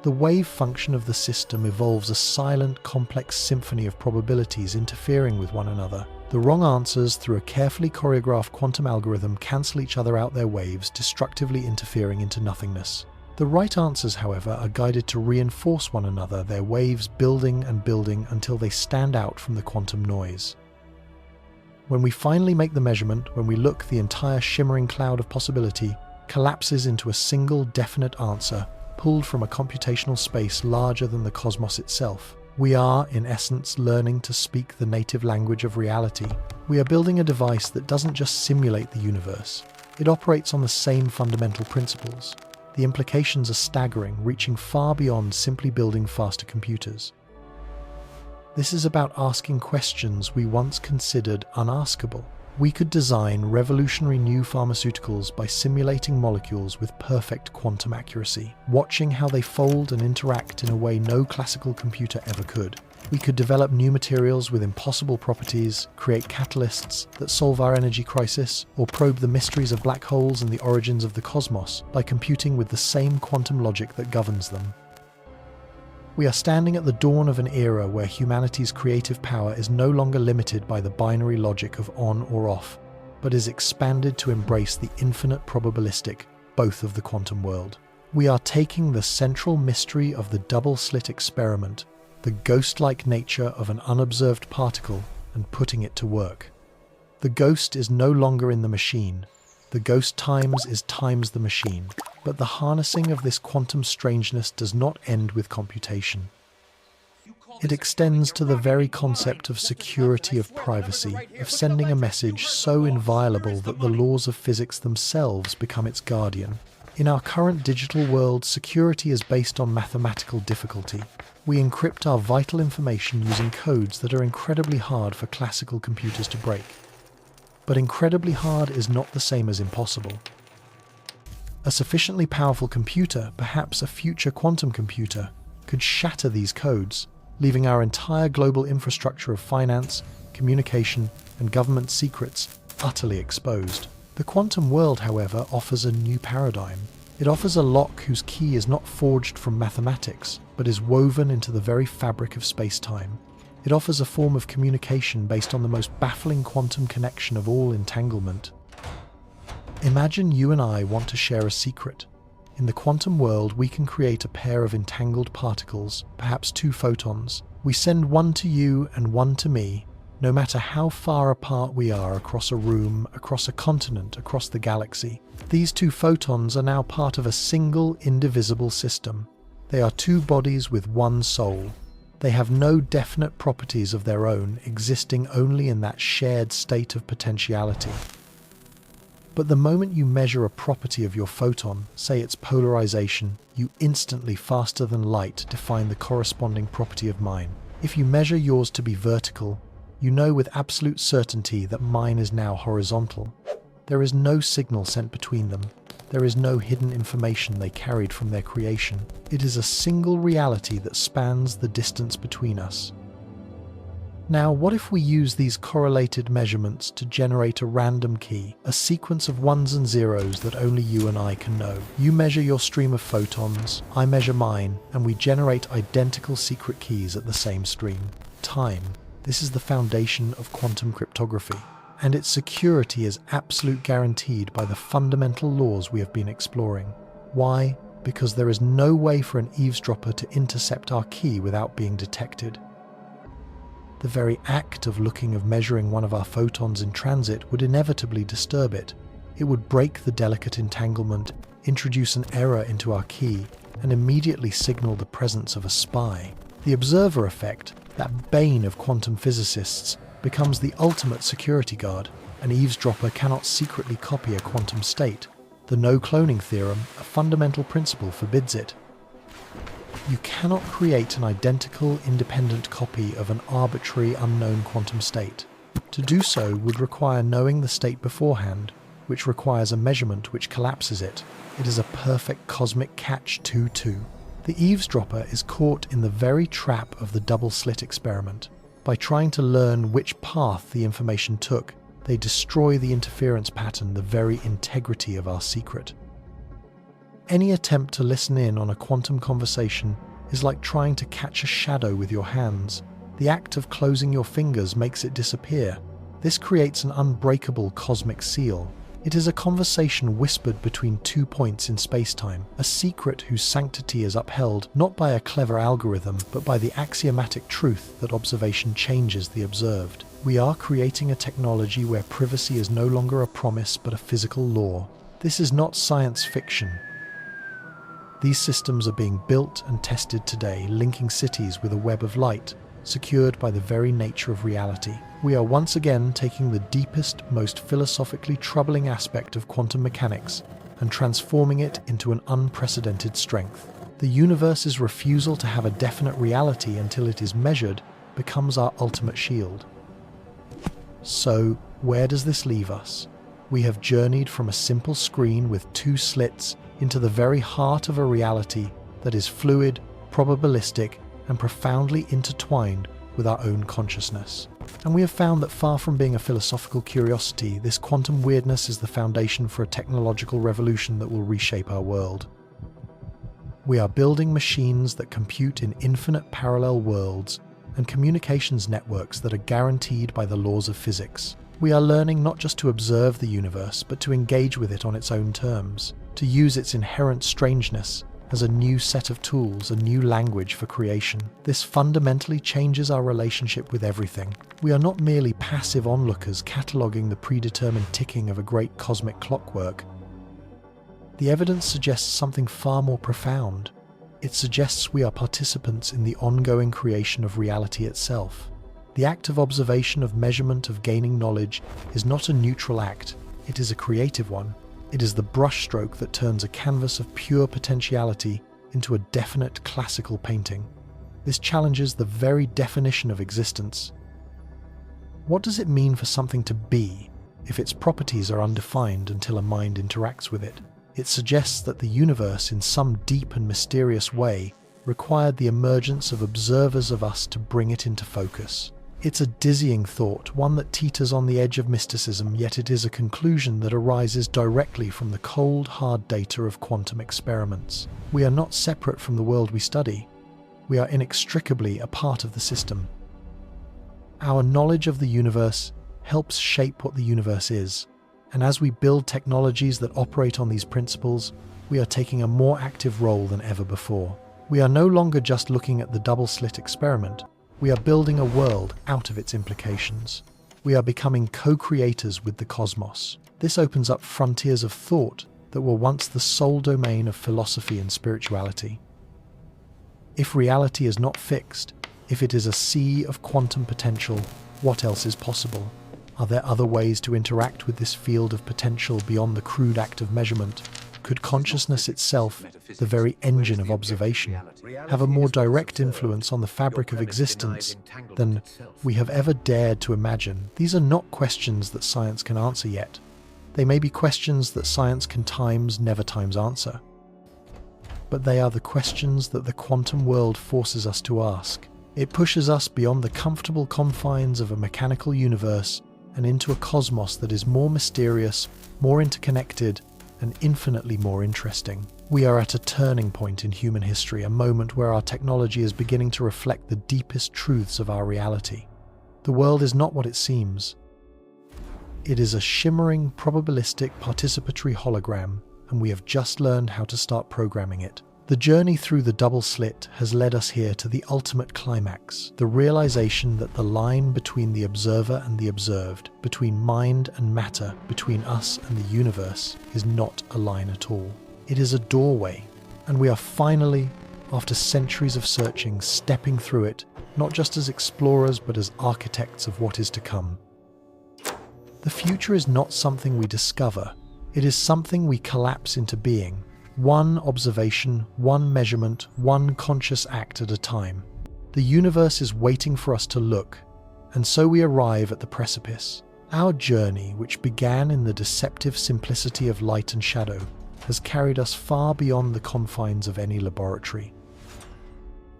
The wave function of the system evolves a silent, complex symphony of probabilities interfering with one another. The wrong answers, through a carefully choreographed quantum algorithm, cancel each other out their waves, destructively interfering into nothingness. The right answers, however, are guided to reinforce one another, their waves building and building until they stand out from the quantum noise. When we finally make the measurement, when we look, the entire shimmering cloud of possibility collapses into a single definite answer, pulled from a computational space larger than the cosmos itself. We are, in essence, learning to speak the native language of reality. We are building a device that doesn't just simulate the universe, it operates on the same fundamental principles. The implications are staggering, reaching far beyond simply building faster computers. This is about asking questions we once considered unaskable. We could design revolutionary new pharmaceuticals by simulating molecules with perfect quantum accuracy, watching how they fold and interact in a way no classical computer ever could. We could develop new materials with impossible properties, create catalysts that solve our energy crisis, or probe the mysteries of black holes and the origins of the cosmos by computing with the same quantum logic that governs them. We are standing at the dawn of an era where humanity's creative power is no longer limited by the binary logic of on or off, but is expanded to embrace the infinite probabilistic, both of the quantum world. We are taking the central mystery of the double-slit experiment, the ghost-like nature of an unobserved particle, and putting it to work. The ghost is no longer in the machine. The ghost times the machine. But the harnessing of this quantum strangeness does not end with computation. It extends to the very concept of security, of privacy, of sending a message so inviolable that the laws of physics themselves become its guardian. In our current digital world, security is based on mathematical difficulty. We encrypt our vital information using codes that are incredibly hard for classical computers to break. But incredibly hard is not the same as impossible. A sufficiently powerful computer, perhaps a future quantum computer, could shatter these codes, leaving our entire global infrastructure of finance, communication, and government secrets utterly exposed. The quantum world, however, offers a new paradigm. It offers a lock whose key is not forged from mathematics, but is woven into the very fabric of space-time. It offers a form of communication based on the most baffling quantum connection of all, entanglement. Imagine you and I want to share a secret. In the quantum world, we can create a pair of entangled particles, perhaps 2 photons. We send one to you and one to me, no matter how far apart we are across a room, across a continent, across the galaxy. These 2 photons are now part of a single, indivisible system. They are 2 bodies with one soul. They have no definite properties of their own, existing only in that shared state of potentiality. But the moment you measure a property of your photon, say its polarization, you instantly, faster than light, define the corresponding property of mine. If you measure yours to be vertical, you know with absolute certainty that mine is now horizontal. There is no signal sent between them. There is no hidden information they carried from their creation. It is a single reality that spans the distance between us. Now, what if we use these correlated measurements to generate a random key, a sequence of ones and zeros that only you and I can know? You measure your stream of photons, I measure mine, and we generate identical secret keys at the same stream. Time. This is the foundation of quantum cryptography, and its security is absolutely guaranteed by the fundamental laws we have been exploring. Why? Because there is no way for an eavesdropper to intercept our key without being detected. The very act of measuring one of our photons in transit would inevitably disturb it. It would break the delicate entanglement, introduce an error into our key, and immediately signal the presence of a spy. The observer effect, that bane of quantum physicists, becomes the ultimate security guard. An eavesdropper cannot secretly copy a quantum state. The no-cloning theorem, a fundamental principle, forbids it. You cannot create an identical, independent copy of an arbitrary, unknown quantum state. To do so would require knowing the state beforehand, which requires a measurement which collapses it. It is a perfect cosmic catch-22. The eavesdropper is caught in the very trap of the double-slit experiment. By trying to learn which path the information took, they destroy the interference pattern, the very integrity of our secret. Any attempt to listen in on a quantum conversation is like trying to catch a shadow with your hands. The act of closing your fingers makes it disappear. This creates an unbreakable cosmic seal. It is a conversation whispered between 2 points in space-time, a secret whose sanctity is upheld not by a clever algorithm, but by the axiomatic truth that observation changes the observed. We are creating a technology where privacy is no longer a promise but a physical law. This is not science fiction. These systems are being built and tested today, linking cities with a web of light, secured by the very nature of reality. We are once again taking the deepest, most philosophically troubling aspect of quantum mechanics and transforming it into an unprecedented strength. The universe's refusal to have a definite reality until it is measured becomes our ultimate shield. So, where does this leave us? We have journeyed from a simple screen with 2 slits into the very heart of a reality that is fluid, probabilistic, and profoundly intertwined with our own consciousness. And we have found that far from being a philosophical curiosity, this quantum weirdness is the foundation for a technological revolution that will reshape our world. We are building machines that compute in infinite parallel worlds and communications networks that are guaranteed by the laws of physics. We are learning not just to observe the universe, but to engage with it on its own terms, to use its inherent strangeness as a new set of tools, a new language for creation. This fundamentally changes our relationship with everything. We are not merely passive onlookers cataloguing the predetermined ticking of a great cosmic clockwork. The evidence suggests something far more profound. It suggests we are participants in the ongoing creation of reality itself. The act of observation, of measurement, of gaining knowledge is not a neutral act. It is a creative one. It is the brushstroke that turns a canvas of pure potentiality into a definite classical painting. This challenges the very definition of existence. What does it mean for something to be if its properties are undefined until a mind interacts with it? It suggests that the universe, in some deep and mysterious way, required the emergence of observers of us to bring it into focus. It's a dizzying thought, one that teeters on the edge of mysticism, yet it is a conclusion that arises directly from the cold, hard data of quantum experiments. We are not separate from the world we study. We are inextricably a part of the system. Our knowledge of the universe helps shape what the universe is, and as we build technologies that operate on these principles, we are taking a more active role than ever before. We are no longer just looking at the double-slit experiment. We are building a world out of its implications. We are becoming co-creators with the cosmos. This opens up frontiers of thought that were once the sole domain of philosophy and spirituality. If reality is not fixed, if it is a sea of quantum potential, what else is possible? Are there other ways to interact with this field of potential beyond the crude act of measurement? Could consciousness itself, the very engine of observation, have a more direct influence on the fabric of existence than we have ever dared to imagine? These are not questions that science can answer yet. They may be questions that science can never answer. But they are the questions that the quantum world forces us to ask. It pushes us beyond the comfortable confines of a mechanical universe and into a cosmos that is more mysterious, more interconnected, and infinitely more interesting. We are at a turning point in human history, a moment where our technology is beginning to reflect the deepest truths of our reality. The world is not what it seems. It is a shimmering, probabilistic, participatory hologram, and we have just learned how to start programming it. The journey through the double slit has led us here to the ultimate climax, the realization that the line between the observer and the observed, between mind and matter, between us and the universe, is not a line at all. It is a doorway, and we are finally, after centuries of searching, stepping through it, not just as explorers but as architects of what is to come. The future is not something we discover, it is something we collapse into being. One observation, one measurement, one conscious act at a time. The universe is waiting for us to look, and so we arrive at the precipice. Our journey, which began in the deceptive simplicity of light and shadow, has carried us far beyond the confines of any laboratory.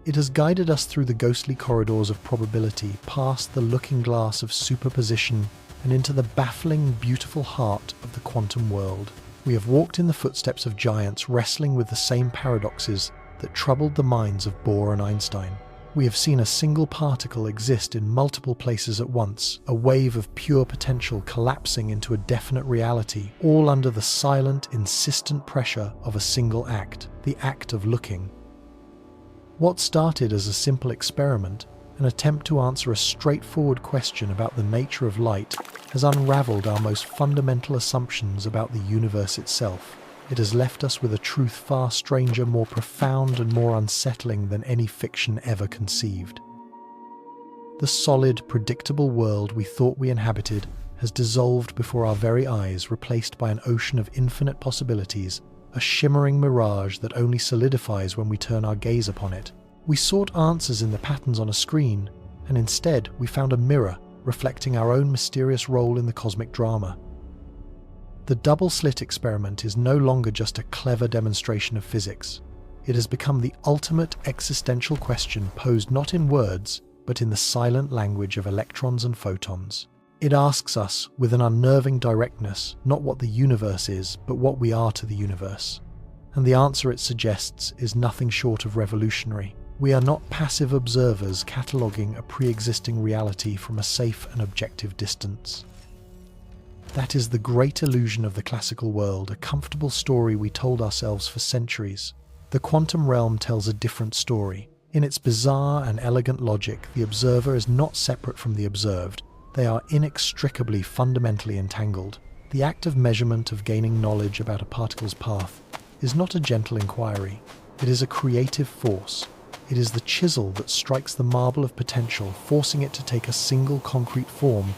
It has guided us through the ghostly corridors of probability, past the looking glass of superposition, and into the baffling, beautiful heart of the quantum world. We have walked in the footsteps of giants wrestling with the same paradoxes that troubled the minds of Bohr and Einstein. We have seen a single particle exist in multiple places at once, a wave of pure potential collapsing into a definite reality, all under the silent, insistent pressure of a single act, the act of looking. What started as a simple experiment, an attempt to answer a straightforward question about the nature of light, has unraveled our most fundamental assumptions about the universe itself. It has left us with a truth far stranger, more profound and more unsettling than any fiction ever conceived. The solid, predictable world we thought we inhabited has dissolved before our very eyes, replaced by an ocean of infinite possibilities, a shimmering mirage that only solidifies when we turn our gaze upon it. We sought answers in the patterns on a screen, and instead we found a mirror reflecting our own mysterious role in the cosmic drama. The double-slit experiment is no longer just a clever demonstration of physics. It has become the ultimate existential question posed not in words, but in the silent language of electrons and photons. It asks us, with an unnerving directness, not what the universe is, but what we are to the universe. And the answer it suggests is nothing short of revolutionary. We are not passive observers cataloguing a pre-existing reality from a safe and objective distance. That is the great illusion of the classical world, a comfortable story we told ourselves for centuries. The quantum realm tells a different story. In its bizarre and elegant logic, the observer is not separate from the observed. They are inextricably, fundamentally entangled. The act of measurement, of gaining knowledge about a particle's path, is not a gentle inquiry. It is a creative force. It is the chisel that strikes the marble of potential, forcing it to take a single concrete form.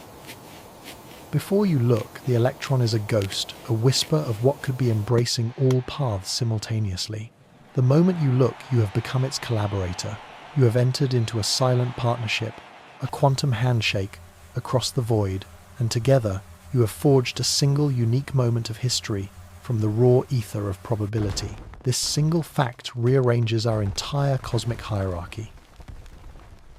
Before you look, the electron is a ghost, a whisper of what could be embracing all paths simultaneously. The moment you look, you have become its collaborator. You have entered into a silent partnership, a quantum handshake across the void, and together you have forged a single unique moment of history from the raw ether of probability. This single fact rearranges our entire cosmic hierarchy.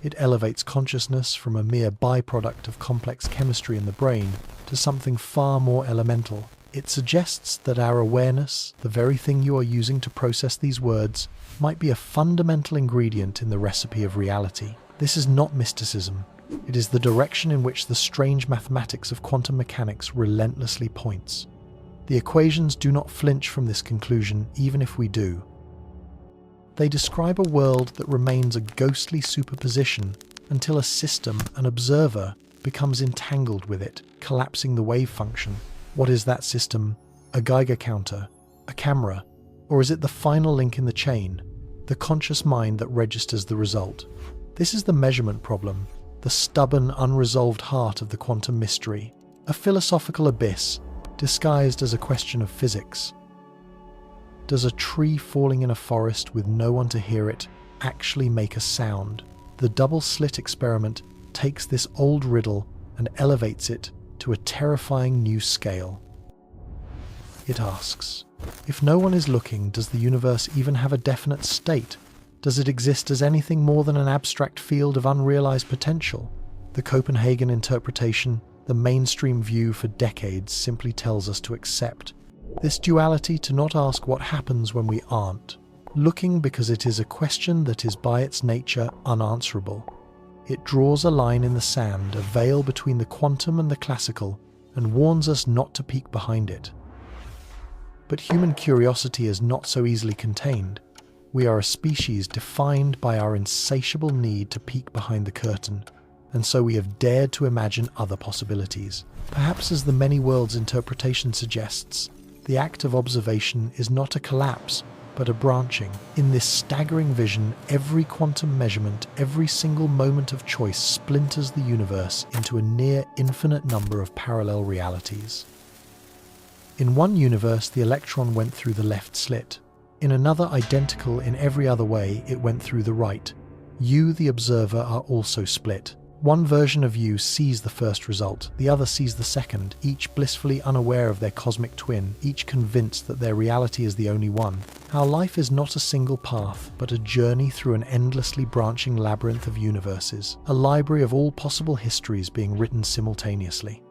It elevates consciousness from a mere byproduct of complex chemistry in the brain to something far more elemental. It suggests that our awareness, the very thing you are using to process these words, might be a fundamental ingredient in the recipe of reality. This is not mysticism. It is the direction in which the strange mathematics of quantum mechanics relentlessly points. The equations do not flinch from this conclusion, even if we do. They describe a world that remains a ghostly superposition until a system, an observer, becomes entangled with it, collapsing the wave function. What is that system? A Geiger counter? A camera? Or is it the final link in the chain, the conscious mind that registers the result? This is the measurement problem, the stubborn, unresolved heart of the quantum mystery, a philosophical abyss disguised as a question of physics. Does a tree falling in a forest with no one to hear it actually make a sound? The double-slit experiment takes this old riddle and elevates it to a terrifying new scale. It asks, if no one is looking, does the universe even have a definite state? Does it exist as anything more than an abstract field of unrealized potential? The Copenhagen interpretation, the mainstream view for decades, simply tells us to accept this duality, to not ask what happens when we aren't looking, because it is a question that is by its nature unanswerable. It draws a line in the sand, a veil between the quantum and the classical, and warns us not to peek behind it. But human curiosity is not so easily contained. We are a species defined by our insatiable need to peek behind the curtain, and so we have dared to imagine other possibilities. Perhaps, as the many worlds interpretation suggests, the act of observation is not a collapse, but a branching. In this staggering vision, every quantum measurement, every single moment of choice splinters the universe into a near infinite number of parallel realities. In one universe, the electron went through the left slit. In another, identical in every other way, it went through the right. You, the observer, are also split. One version of you sees the first result, the other sees the second, each blissfully unaware of their cosmic twin, each convinced that their reality is the only one. Our life is not a single path, but a journey through an endlessly branching labyrinth of universes, a library of all possible histories being written simultaneously.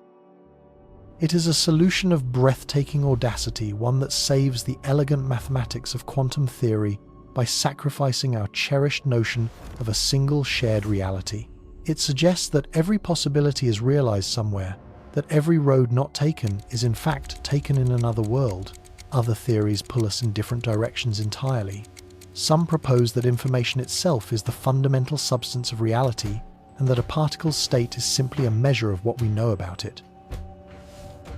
It is a solution of breathtaking audacity, one that saves the elegant mathematics of quantum theory by sacrificing our cherished notion of a single shared reality. It suggests that every possibility is realized somewhere, that every road not taken is in fact taken in another world. Other theories pull us in different directions entirely. Some propose that information itself is the fundamental substance of reality, and that a particle's state is simply a measure of what we know about it.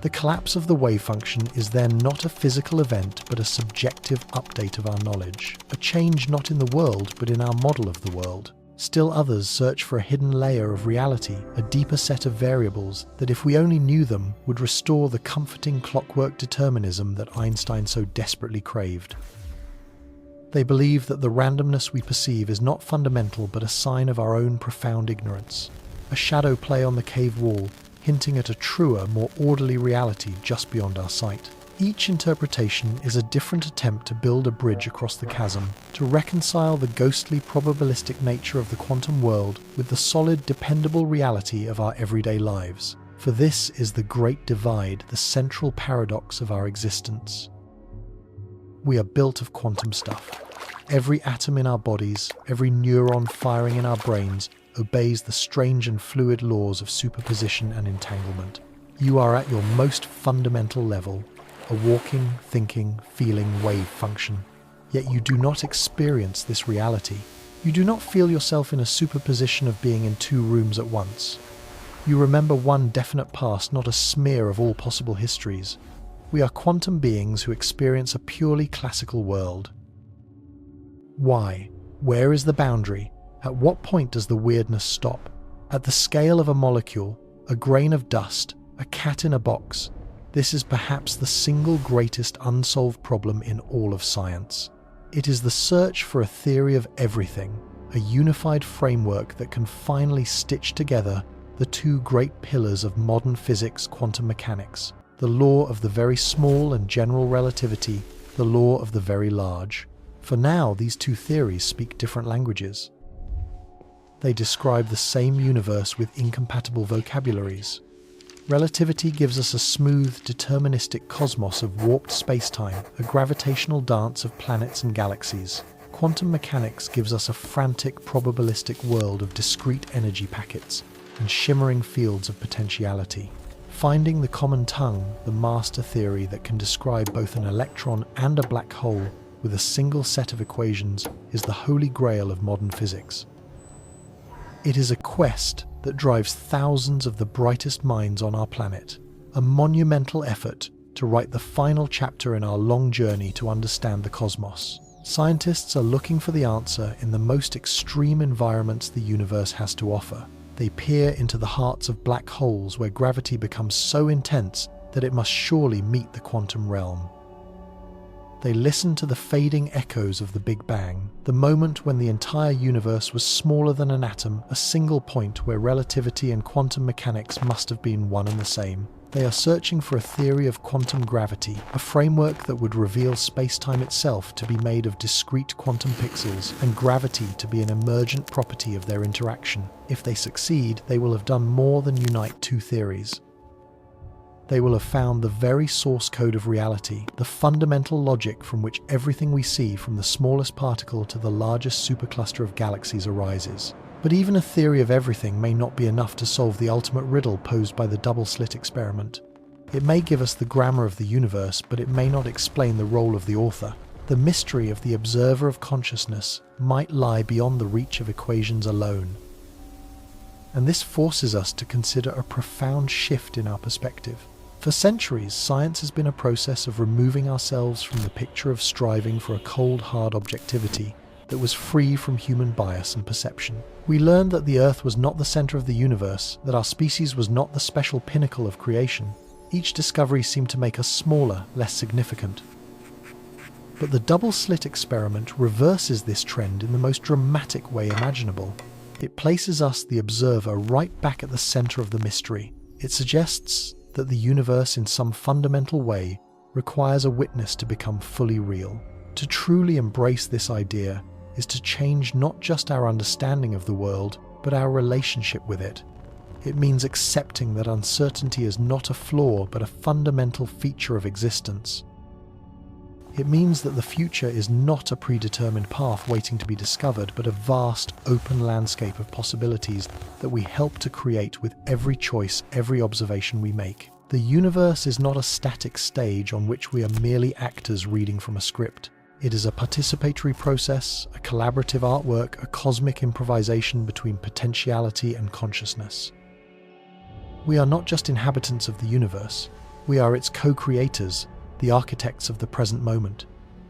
The collapse of the wave function is then not a physical event, but a subjective update of our knowledge, a change not in the world, but in our model of the world. Still others search for a hidden layer of reality, a deeper set of variables that, if we only knew them, would restore the comforting clockwork determinism that Einstein so desperately craved. They believe that the randomness we perceive is not fundamental but a sign of our own profound ignorance, a shadow play on the cave wall, hinting at a truer, more orderly reality just beyond our sight. Each interpretation is a different attempt to build a bridge across the chasm, to reconcile the ghostly probabilistic nature of the quantum world with the solid, dependable reality of our everyday lives. For this is the great divide, the central paradox of our existence. We are built of quantum stuff. Every atom in our bodies, every neuron firing in our brains, obeys the strange and fluid laws of superposition and entanglement. You are at your most fundamental level, a walking, thinking, feeling wave function. Yet you do not experience this reality. You do not feel yourself in a superposition of being in two rooms at once. You remember one definite past, not a smear of all possible histories. We are quantum beings who experience a purely classical world. Why? Where is the boundary? At what point does the weirdness stop? At the scale of a molecule, a grain of dust, a cat in a box, this is perhaps the single greatest unsolved problem in all of science. It is the search for a theory of everything, a unified framework that can finally stitch together the two great pillars of modern physics, quantum mechanics, the law of the very small and general relativity, the law of the very large. For now, these two theories speak different languages. They describe the same universe with incompatible vocabularies. Relativity gives us a smooth, deterministic cosmos of warped space-time, a gravitational dance of planets and galaxies. Quantum mechanics gives us a frantic, probabilistic world of discrete energy packets and shimmering fields of potentiality. Finding the common tongue, the master theory that can describe both an electron and a black hole with a single set of equations, is the holy grail of modern physics. It is a quest that drives thousands of the brightest minds on our planet, a monumental effort to write the final chapter in our long journey to understand the cosmos. Scientists are looking for the answer in the most extreme environments the universe has to offer. They peer into the hearts of black holes where gravity becomes so intense that it must surely meet the quantum realm. They listen to the fading echoes of the Big Bang, the moment when the entire universe was smaller than an atom, a single point where relativity and quantum mechanics must have been one and the same. They are searching for a theory of quantum gravity, a framework that would reveal space-time itself to be made of discrete quantum pixels, and gravity to be an emergent property of their interaction. If they succeed, they will have done more than unite two theories. They will have found the very source code of reality, the fundamental logic from which everything we see, from the smallest particle to the largest supercluster of galaxies, arises. But even a theory of everything may not be enough to solve the ultimate riddle posed by the double-slit experiment. It may give us the grammar of the universe, but it may not explain the role of the author. The mystery of the observer of consciousness might lie beyond the reach of equations alone. And this forces us to consider a profound shift in our perspective. For centuries, science has been a process of removing ourselves from the picture of striving for a cold, hard objectivity that was free from human bias and perception. We learned that the Earth was not the center of the universe, that our species was not the special pinnacle of creation. Each discovery seemed to make us smaller, less significant. But the double-slit experiment reverses this trend in the most dramatic way imaginable. It places us, the observer, right back at the center of the mystery. It suggests that the universe in some fundamental way requires a witness to become fully real. To truly embrace this idea is to change not just our understanding of the world, but our relationship with it. It means accepting that uncertainty is not a flaw, but a fundamental feature of existence. It means that the future is not a predetermined path waiting to be discovered, but a vast, open landscape of possibilities that we help to create with every choice, every observation we make. The universe is not a static stage on which we are merely actors reading from a script. It is a participatory process, a collaborative artwork, a cosmic improvisation between potentiality and consciousness. We are not just inhabitants of the universe, we are its co-creators, the architects of the present moment.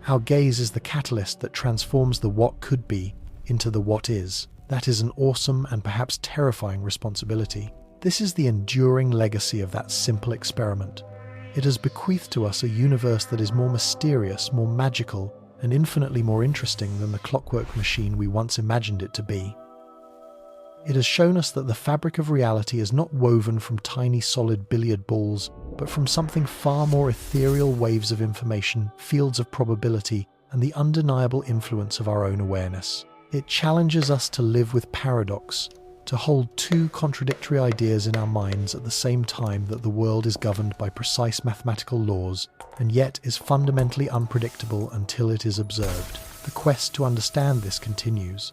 Our gaze is the catalyst that transforms the what could be into the what is. That is an awesome and perhaps terrifying responsibility. This is the enduring legacy of that simple experiment. It has bequeathed to us a universe that is more mysterious, more magical, and infinitely more interesting than the clockwork machine we once imagined it to be. It has shown us that the fabric of reality is not woven from tiny solid billiard balls, but from something far more ethereal: waves of information, fields of probability, and the undeniable influence of our own awareness. It challenges us to live with paradox, to hold two contradictory ideas in our minds at the same time: that the world is governed by precise mathematical laws, and yet is fundamentally unpredictable until it is observed. The quest to understand this continues.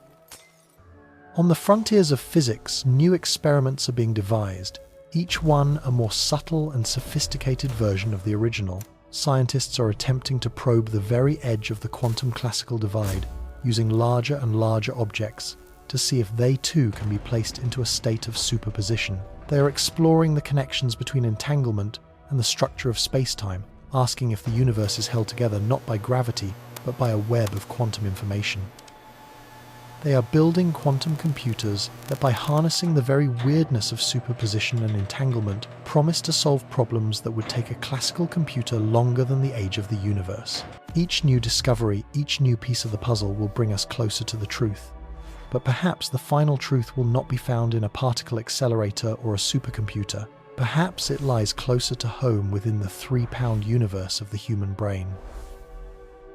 On the frontiers of physics, new experiments are being devised, each one a more subtle and sophisticated version of the original. Scientists are attempting to probe the very edge of the quantum classical divide, using larger and larger objects to see if they too can be placed into a state of superposition. They are exploring the connections between entanglement and the structure of space-time, asking if the universe is held together not by gravity, but by a web of quantum information. They are building quantum computers that, by harnessing the very weirdness of superposition and entanglement, promise to solve problems that would take a classical computer longer than the age of the universe. Each new discovery, each new piece of the puzzle will bring us closer to the truth. But perhaps the final truth will not be found in a particle accelerator or a supercomputer. Perhaps it lies closer to home within the 3-pound universe of the human brain.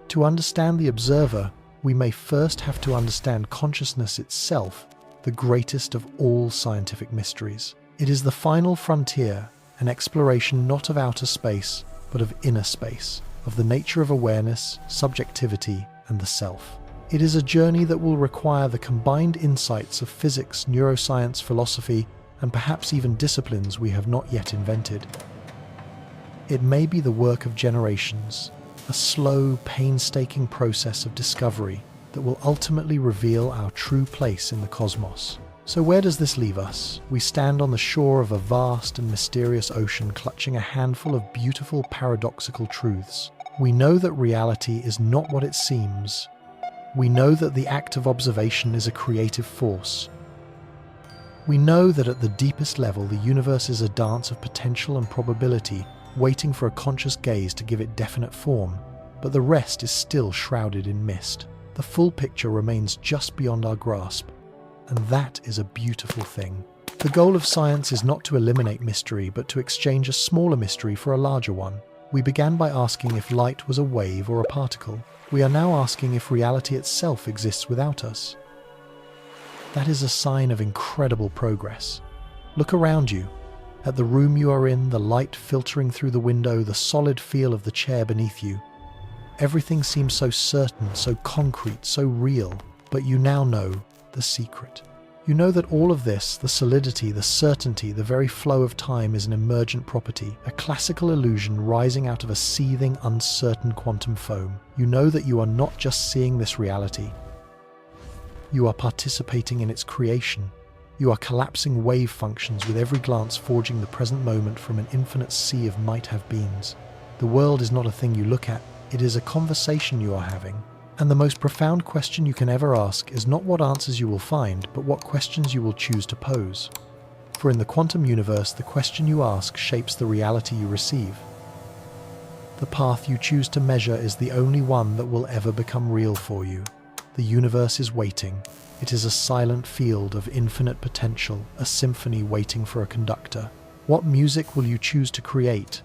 To understand the observer, we may first have to understand consciousness itself, the greatest of all scientific mysteries. It is the final frontier, an exploration not of outer space, but of inner space, of the nature of awareness, subjectivity, and the self. It is a journey that will require the combined insights of physics, neuroscience, philosophy, and perhaps even disciplines we have not yet invented. It may be the work of generations, a slow, painstaking process of discovery that will ultimately reveal our true place in the cosmos. So where does this leave us? We stand on the shore of a vast and mysterious ocean, clutching a handful of beautiful, paradoxical truths. We know that reality is not what it seems. We know that the act of observation is a creative force. We know that at the deepest level, the universe is a dance of potential and probability, waiting for a conscious gaze to give it definite form, but the rest is still shrouded in mist. The full picture remains just beyond our grasp, and that is a beautiful thing. The goal of science is not to eliminate mystery, but to exchange a smaller mystery for a larger one. We began by asking if light was a wave or a particle. We are now asking if reality itself exists without us. That is a sign of incredible progress. Look around you. At the room you are in, the light filtering through the window, the solid feel of the chair beneath you. Everything seems so certain, so concrete, so real, but you now know the secret. You know that all of this, the solidity, the certainty, the very flow of time, is an emergent property, a classical illusion rising out of a seething, uncertain quantum foam. You know that you are not just seeing this reality. You are participating in its creation. You are collapsing wave functions with every glance forging the present moment from an infinite sea of might-have-beens. The world is not a thing you look at, it is a conversation you are having. And the most profound question you can ever ask is not what answers you will find, but what questions you will choose to pose. For in the quantum universe, the question you ask shapes the reality you receive. The path you choose to measure is the only one that will ever become real for you. The universe is waiting. It is a silent field of infinite potential, a symphony waiting for a conductor. What music will you choose to create?